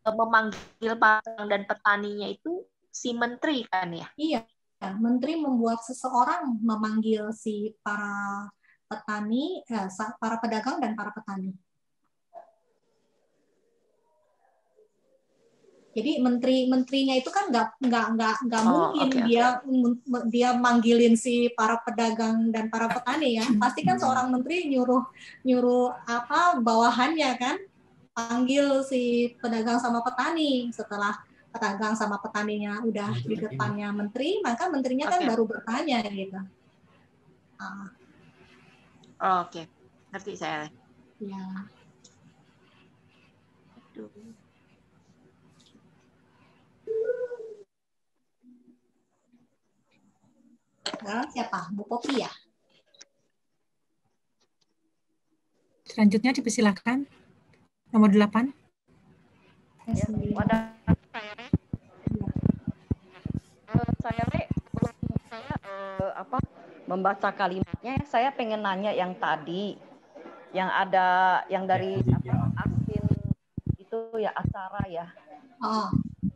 memanggil pedagang dan petaninya itu si menteri kan ya? Iya, menteri membuat seseorang memanggil si para petani, para pedagang dan para petani. Jadi menterinya itu kan nggak mungkin dia manggilin si para pedagang dan para petani ya. Pasti kan seorang menteri nyuruh apa bawahannya kan panggil si pedagang sama petani. Setelah pedagang sama petaninya udah di depannya menteri, maka menterinya kan baru bertanya gitu. Oke, ngerti saya. Ya. Siapa? Bu Popi ya? Selanjutnya dipersilakan. Nomor 8. Saya membaca kalimatnya, saya pengen nanya yang tadi, yang ada yang dari asin itu ya acara ya.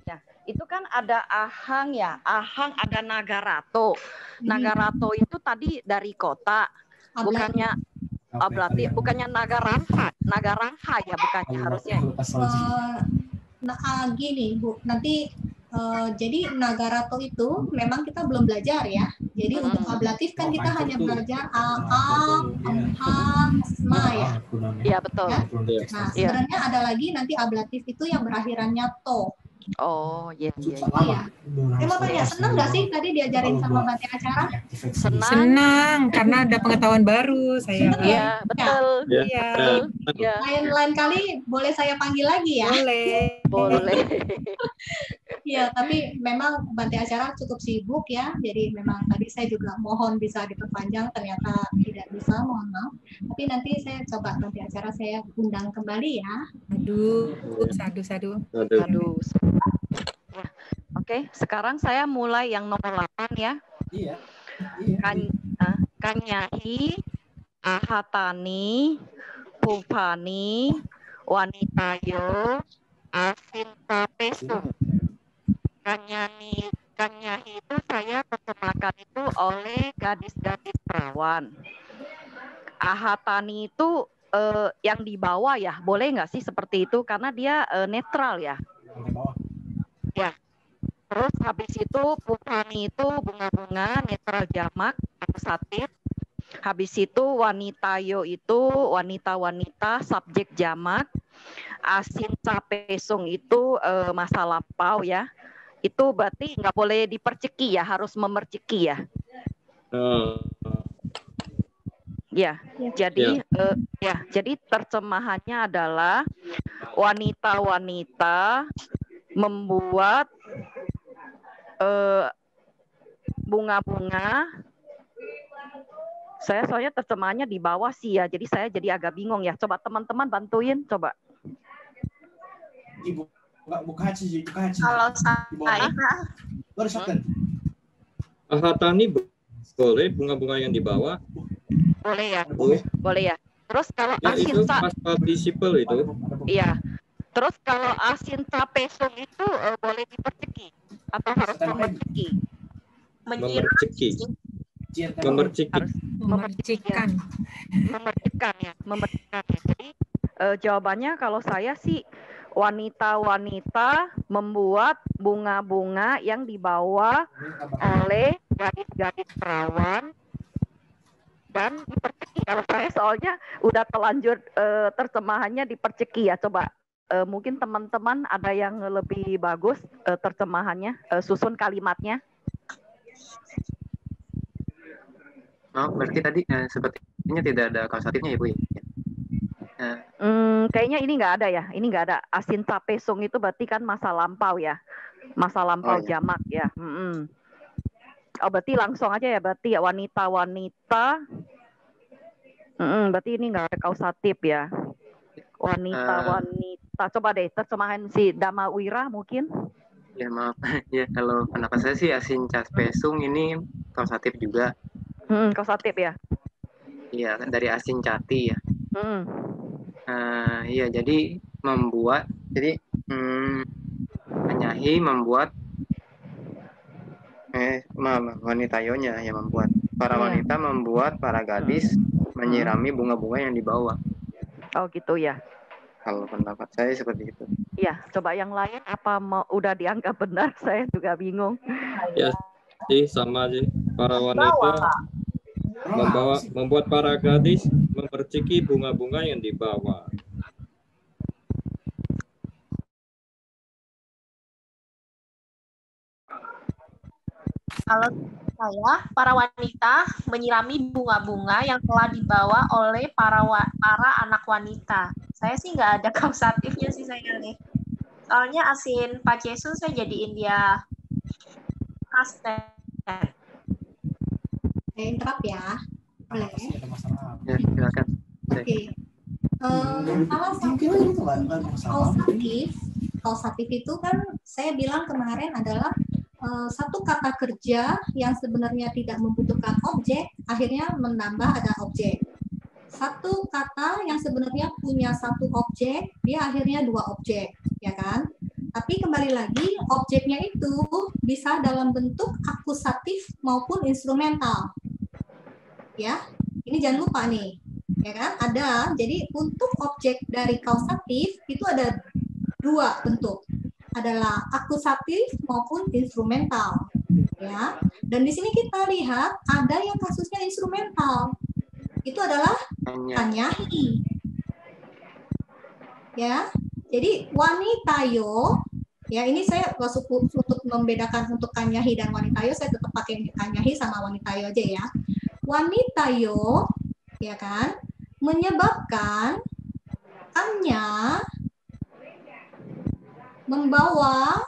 Ya, itu kan ada ahang ya, ahang ada nagarato. Nagarato itu tadi dari kota, bukannya bukannya nagaraha ya, bukannya harusnya. Gini Bu, nanti jadi nagarato itu memang kita belum belajar ya. Jadi untuk ablatif kan kita hanya belajar asma ya. Iya betul. Ya? Nah sebenarnya ada lagi nanti ablatif itu yang berakhirannya to. Oh iya. Mau tanya, senang nggak sih tadi diajarin sama Bante Acara? Senang karena ada pengetahuan baru saya. Iya betul. Iya. Lain kali boleh saya panggil lagi ya? Boleh. Iya, tapi memang Bante Acara cukup sibuk ya. Jadi memang tadi saya juga mohon bisa diperpanjang, ternyata tidak bisa, mohon maaf. Tapi nanti saya coba Bante Acara saya undang kembali ya. Sadu. Oke, sekarang saya mulai yang nomor 8 ya. Iya. Kanyahi, ahatani, pupani, wanitayo, asinta pesung. Kanyahi itu saya terjemahkan itu oleh gadis-gadis perawan. Ahatani itu yang di bawah ya, boleh nggak sih seperti itu? Karena dia netral ya. Ya. Terus habis itu pupani itu bunga-bunga netral jamak akusatif. Habis itu wanitayo itu wanita-wanita subjek jamak. Asinta pesung itu masa lampau ya. Itu berarti nggak boleh diperceki ya, harus memerceki ya. Ya, jadi jadi terjemahannya adalah wanita-wanita membuat bunga-bunga. Saya soalnya terjemahannya di bawah sih ya, jadi saya jadi agak bingung ya. Coba teman-teman bantuin, coba. Buka haji. Kalau saya ahatani boleh, bunga-bunga yang di bawah. Boleh ya. Boleh ya. Terus kalau ya, itu asinta past participle itu. Iya. Terus kalau asinta pesung itu boleh diperceki atau harus memerceki? Memercikan ya. Jadi jawabannya kalau saya sih wanita-wanita membuat bunga-bunga yang dibawa oleh gadis-gadis perawan dan diperceki. Kalau saya soalnya udah telanjur terjemahannya diperceki ya. Coba mungkin teman-teman ada yang lebih bagus terjemahannya, susun kalimatnya. Oh, berarti tadi sepertinya tidak ada kausatifnya ya Bu? Kayaknya ini nggak ada ya. Ini nggak ada. Asin capesung itu berarti kan masa lampau ya. Masa lampau jamak ya. Oh, berarti langsung aja ya. Berarti ya wanita-wanita. Berarti ini nggak ada kausatif ya. Wanita-wanita. Coba deh terjemahan si Dama Wira mungkin. Ya maaf. Ya kalau pendapat saya sih asin capesung ini kausatif juga. Kausatif ya. Iya, dari asin cati ya. Iya, jadi membuat, jadi penyahi membuat wanitayonya yang membuat para wanita membuat para gadis menyirami bunga-bunga yang dibawa. Oh gitu ya. Kalau pendapat saya seperti itu. Iya, coba yang lain apa udah dianggap benar? Saya juga bingung. Ya, sih sama sih. Para wanita membuat para gadis memerciki bunga-bunga yang dibawa. Kalau saya, para wanita menyirami bunga-bunga yang telah dibawa oleh para anak wanita. Saya sih nggak ada kausatifnya sih saya nih. Soalnya asin pacesun saya jadiin dia kasten. Interrupt ya. Boleh? Ya, silakan. Oke. Salah satu kausatif itu kan saya bilang kemarin adalah satu kata kerja yang sebenarnya tidak membutuhkan objek, akhirnya menambah ada objek. Satu kata yang sebenarnya punya satu objek, dia akhirnya dua objek, ya kan? Tapi kembali lagi, objeknya itu bisa dalam bentuk akusatif maupun instrumental. Ya, ini jangan lupa nih, ya kan? Ada, jadi untuk objek dari kausatif itu ada dua bentuk. Adalah akusatif maupun instrumental, ya. Dan di sini kita lihat ada yang kasusnya instrumental. Itu adalah kanyahi, ya. Jadi wanitayo, ya ini saya untuk membedakan untuk kanyahi dan wanitayo, saya tetap pakai kanyahi sama wanitayo aja ya. Wanitayo, ya kan, menyebabkan kanya membawa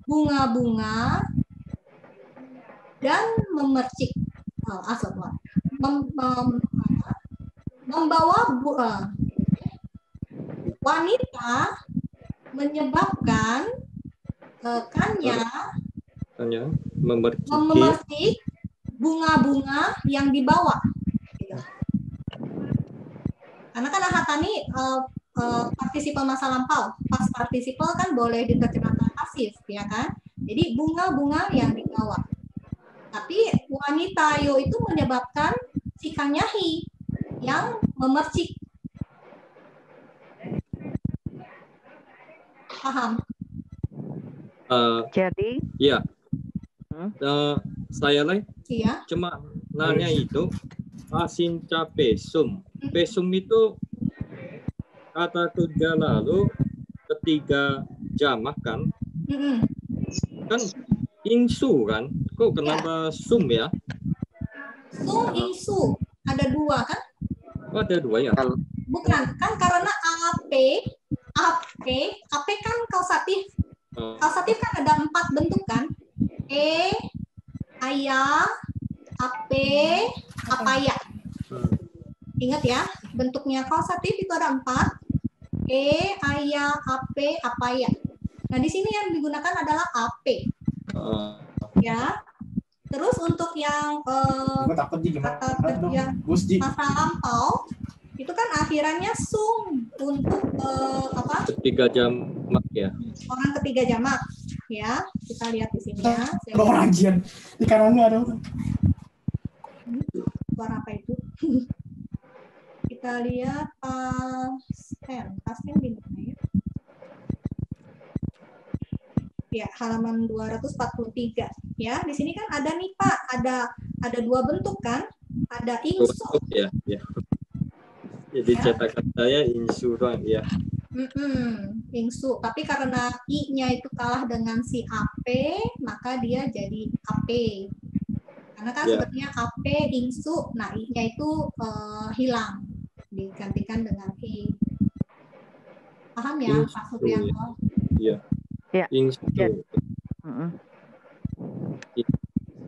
bunga-bunga dan memercik, membawa wanita menyebabkan kanya memercik bunga-bunga yang dibawa. Karena kan hatani partisipal masa lampau, pas partisipal kan boleh diterjemahkan pasif, ya kan? Jadi bunga-bunga yang dibawa. Tapi wanita yo itu menyebabkan si kanyahi yang memercik. Paham? Jadi? Iya. Saya iya. Cuma nanya itu asin capesum. Pesum itu kata kerja lalu ketiga jamak kan? Kan insu kan? Kok kenapa sum ya? Sum insu ada dua kan? Oh, ada dua ya? Bukan kan karena AP kan kausatif. Kausatif kan ada 4 bentuk kan? Aya, AP, apaya. Ingat ya, bentuknya kausatif itu ada 4. Aya, AP, apaya. Nah, di sini yang digunakan adalah AP. Ya. Terus untuk yang kata kerja masa lampau itu kan akhirannya sum untuk apa? Ketiga jamak ya. Orang ketiga jamak. Ya, kita lihat di sini ya. Orang jian di kananmu ada orang. Suara apa itu? Kita lihat pasten di mana ya? Ya, halaman 243. Ya, di sini kan ada nih Pak, ada dua bentuk kan? Ada ingsu. Ya, ya. Jadi cetakan saya ingsu doang, ya. Ingsu. Tapi karena I-nya itu kalah dengan si AP, maka dia jadi AP. Karena kan sebenarnya AP, ingsu, nah I-nya itu hilang. Digantikan dengan I. Paham ya, Pak Supriyanto? Iya. Ya. Ingsu.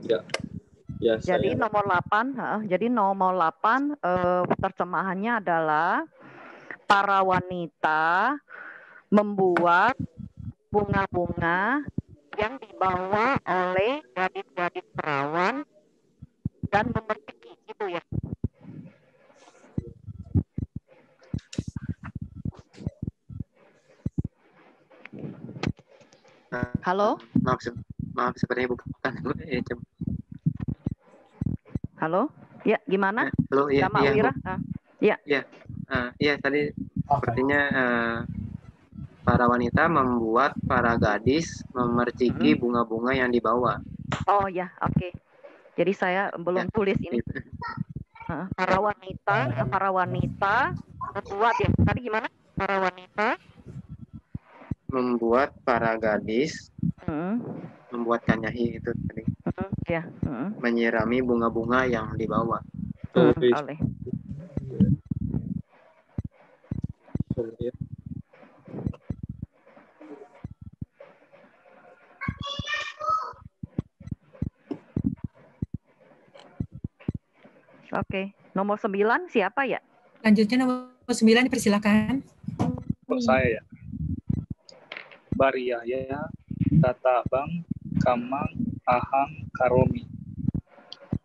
Ya. Ya, jadi saya... nomor 8, terjemahannya adalah para wanita membuat bunga-bunga yang dibawa oleh gadis-gadis perawan dan memerciki, gitu ya. Halo? Maaf sepertinya bukan. Halo? Ya, gimana? Halo, iya, Dama Wira? Iya. Iya, tadi sepertinya para wanita membuat para gadis memerciki bunga-bunga yang dibawa. Oh ya, oke. Jadi saya belum tulis ini. Para wanita membuat ya. Tadi gimana? Para wanita membuat para gadis membuat kanyahi itu tadi. Menyirami bunga-bunga yang dibawa. Oleh. Oke, nomor 9 siapa ya? Lanjutnya nomor 9 dipersilakan. Saya ya. Bariyaya, Tatabang, Kamang, Ahang, Karomi.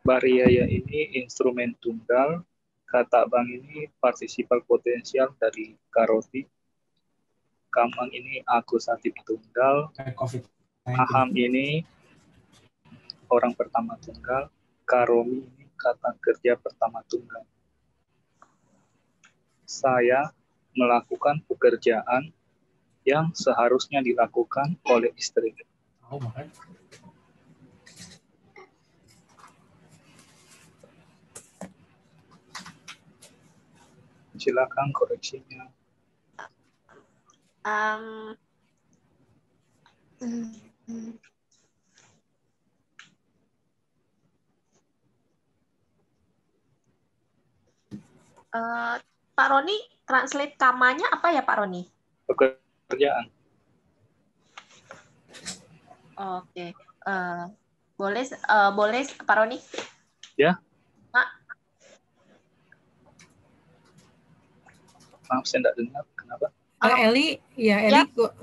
Bariyaya ini instrumen tunggal, Katabang ini partisipal potensial dari karoti, Kamang ini akusatif tunggal, Aham ini orang pertama tunggal, Karomi ini kata kerja pertama tunggal. Saya melakukan pekerjaan yang seharusnya dilakukan oleh istri. Silakan koreksinya. Pak Roni, translate kamanya apa ya Pak Roni? Pekerjaan. Oke, boleh Pak Roni? Ya. Pak. Maaf, saya tidak dengar. Kenapa? Eli,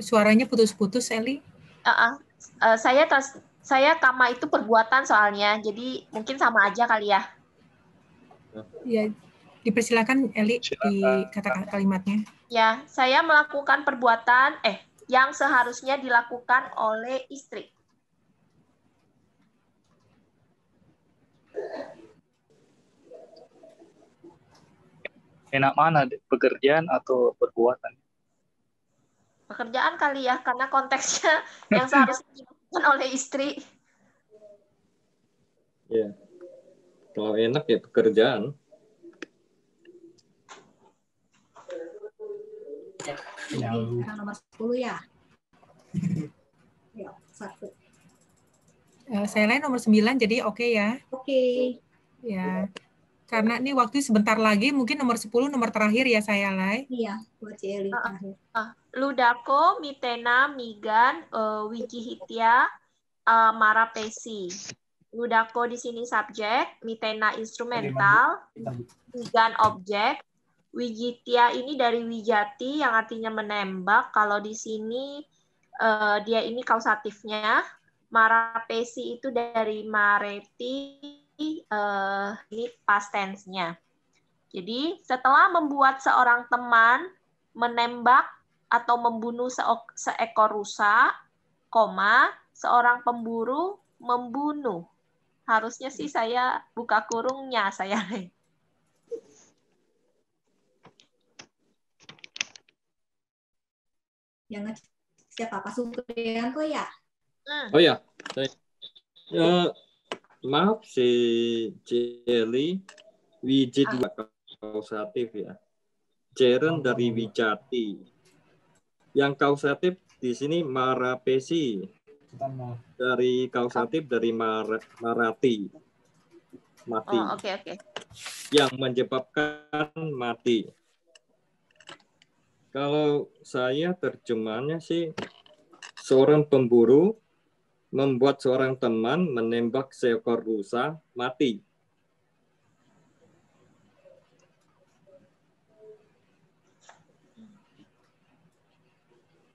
suaranya putus-putus, Eli. Saya kama itu perbuatan soalnya, jadi mungkin sama aja kali ya. Ya, dipersilakan Eli di kata kalimatnya. Ya, saya melakukan perbuatan yang seharusnya dilakukan oleh istri. Enak mana, pekerjaan atau perbuatan? Pekerjaan kali ya, karena konteksnya yang seharusnya dilakukan oleh istri. Ya, kalau enak ya pekerjaan. Jadi nomor 10 ya. Ya, 1. Saya lain nomor 9, jadi oke ya. Oke. Ya. Karena ini waktu sebentar lagi, mungkin nomor 10 nomor terakhir ya saya Lai. Iya, buat Celi terakhir. Ludako, Mitena, Migan, Wijihitya, Marapesi. Ludako di sini subjek, Mitena instrumental, Migan objek, Wijitya ini dari Wijati yang artinya menembak. Kalau di sini dia ini kausatifnya. Marapesi itu dari Mareti, ini past tense-nya. Jadi setelah membuat seorang teman menembak atau membunuh seekor rusa, seorang pemburu membunuh. Harusnya sih saya buka kurungnya saya. Yang siapa? Pak Supriyanto ya? Oh ya, Maaf si Jelly, Wijit kausatif ya. Jeren dari Wijati. Yang kausatif di sini Marapesi. Dari kausatif dari Marati. Mati. Oh, oke. Yang menyebabkan mati. Kalau saya terjemahnya sih, seorang pemburu membuat seorang teman menembak seekor rusa mati.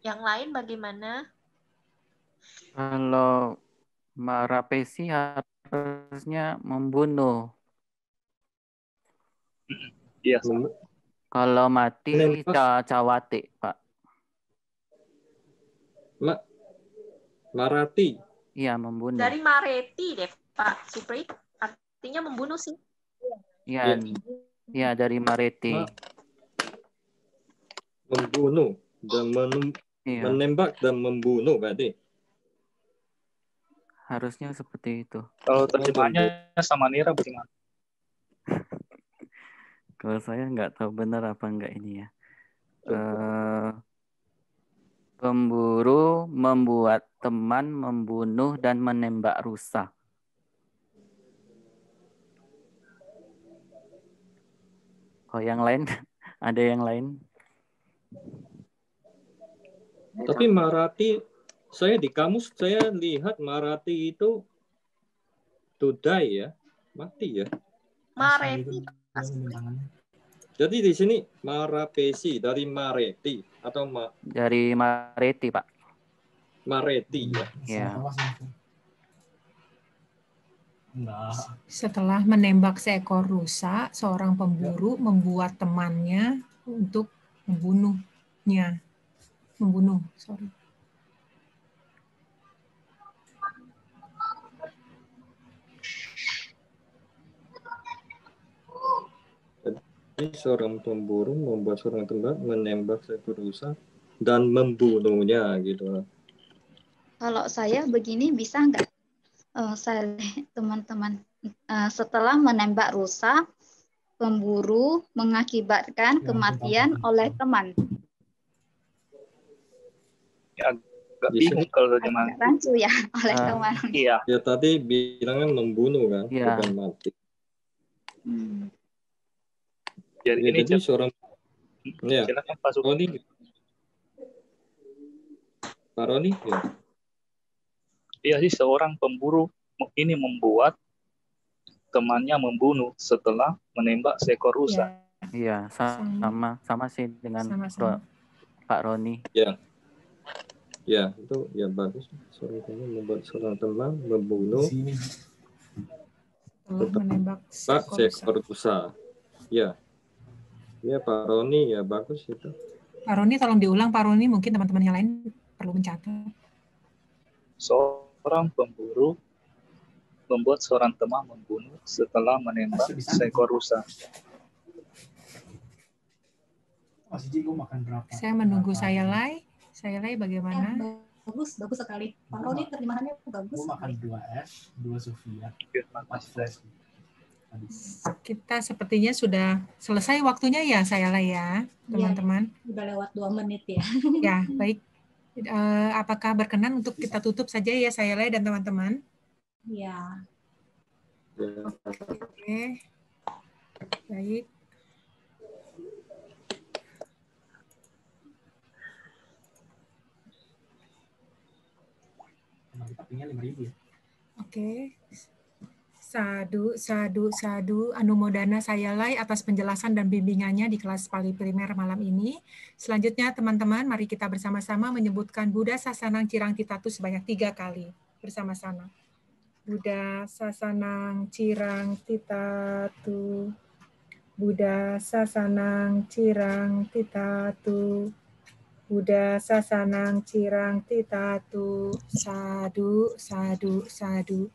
Yang lain bagaimana? Kalau Marapesi harusnya membunuh. Iya. Kalau mati Cawate, Pak. Marati. Iya, membunuh. Dari Mareti deh, Pak Supri. Artinya membunuh sih. Iya, ya, dari Mareti. Membunuh dan menembak dan membunuh berarti. Harusnya seperti itu. Kalau terjemahannya sama Nira bagaimana? Kalau saya nggak tahu benar apa enggak ini ya. Pemburu membuat teman membunuh dan menembak rusa. Oh, yang lain? Ada yang lain? Tapi Marati, saya di kamus saya lihat Marati itu to die ya, mati ya. Mareti. Jadi di sini Marapesi dari Mareti atau dari Mareti, Pak. Mareti ya. Ya. Setelah menembak seekor rusa, seorang pemburu membuat temannya untuk membunuhnya. Sorry. Jadi seorang pemburu membuat seorang teman menembak seekor rusa dan membunuhnya gitu. Kalau saya begini bisa nggak, saya teman-teman, setelah menembak rusa, pemburu mengakibatkan kematian oleh teman. Ya, agak bingung kalau terjemahan. Rancu ya oleh teman. Iya. Ya tadi bilangnya membunuh kan, bukan mati. Jadi ya, ini jadi seorang ya. Silakan Pak Supri. Pak Roni ya. Iya sih, seorang pemburu ini membuat temannya membunuh setelah menembak seekor rusa. Iya, sama sih dengan Pak Roni. Ya. Ya, itu ya bagus. Seorang teman membuat seorang teman membunuh menembak seekor rusa. Ya. Ya, Pak Roni ya bagus itu. Pak Roni tolong diulang, Pak Roni, mungkin teman-teman yang lain perlu mencatat. Seorang pemburu membuat seorang teman membunuh setelah menembak seekor rusa. Saya menunggu Sayalai. Sayalai bagaimana? Bagus sekali. Pak Roni terjemahannya bagus. Makan 2S, 2 Sofia. Kita sepertinya sudah selesai waktunya ya, Sayalai ya, teman-teman. Ya, udah lewat 2 menit ya. Ya, baik. Apakah berkenan untuk kita tutup saja ya, Sayalai dan teman-teman? Iya. Oke. Baik. Oke. Sadu Anumodana Sayalai atas penjelasan dan bimbingannya di kelas Pali Primer malam ini. Selanjutnya teman-teman, mari kita bersama-sama menyebutkan Buddha Sasanang Cirang Titatu sebanyak 3 kali bersama-sama. Buddha Sasanang Cirang Titatu. Buddha Sasanang Cirang Titatu. Buddha Sasanang Cirang Titatu. Sadu, sadu, sadu.